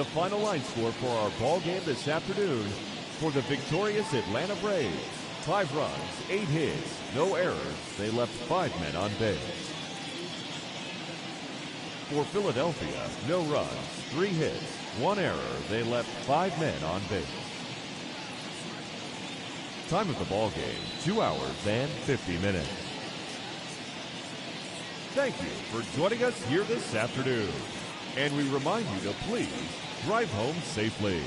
Speaker 4: The final line score for our ball game this afternoon for the victorious Atlanta Braves. 5 runs, 8 hits, no errors. They left 5 men on base. For Philadelphia, no runs, 3 hits, 1 error. They left 5 men on base. Time of the ball game, 2 hours and 50 minutes. Thank you for joining us here this afternoon. And we remind you to please drive home safely.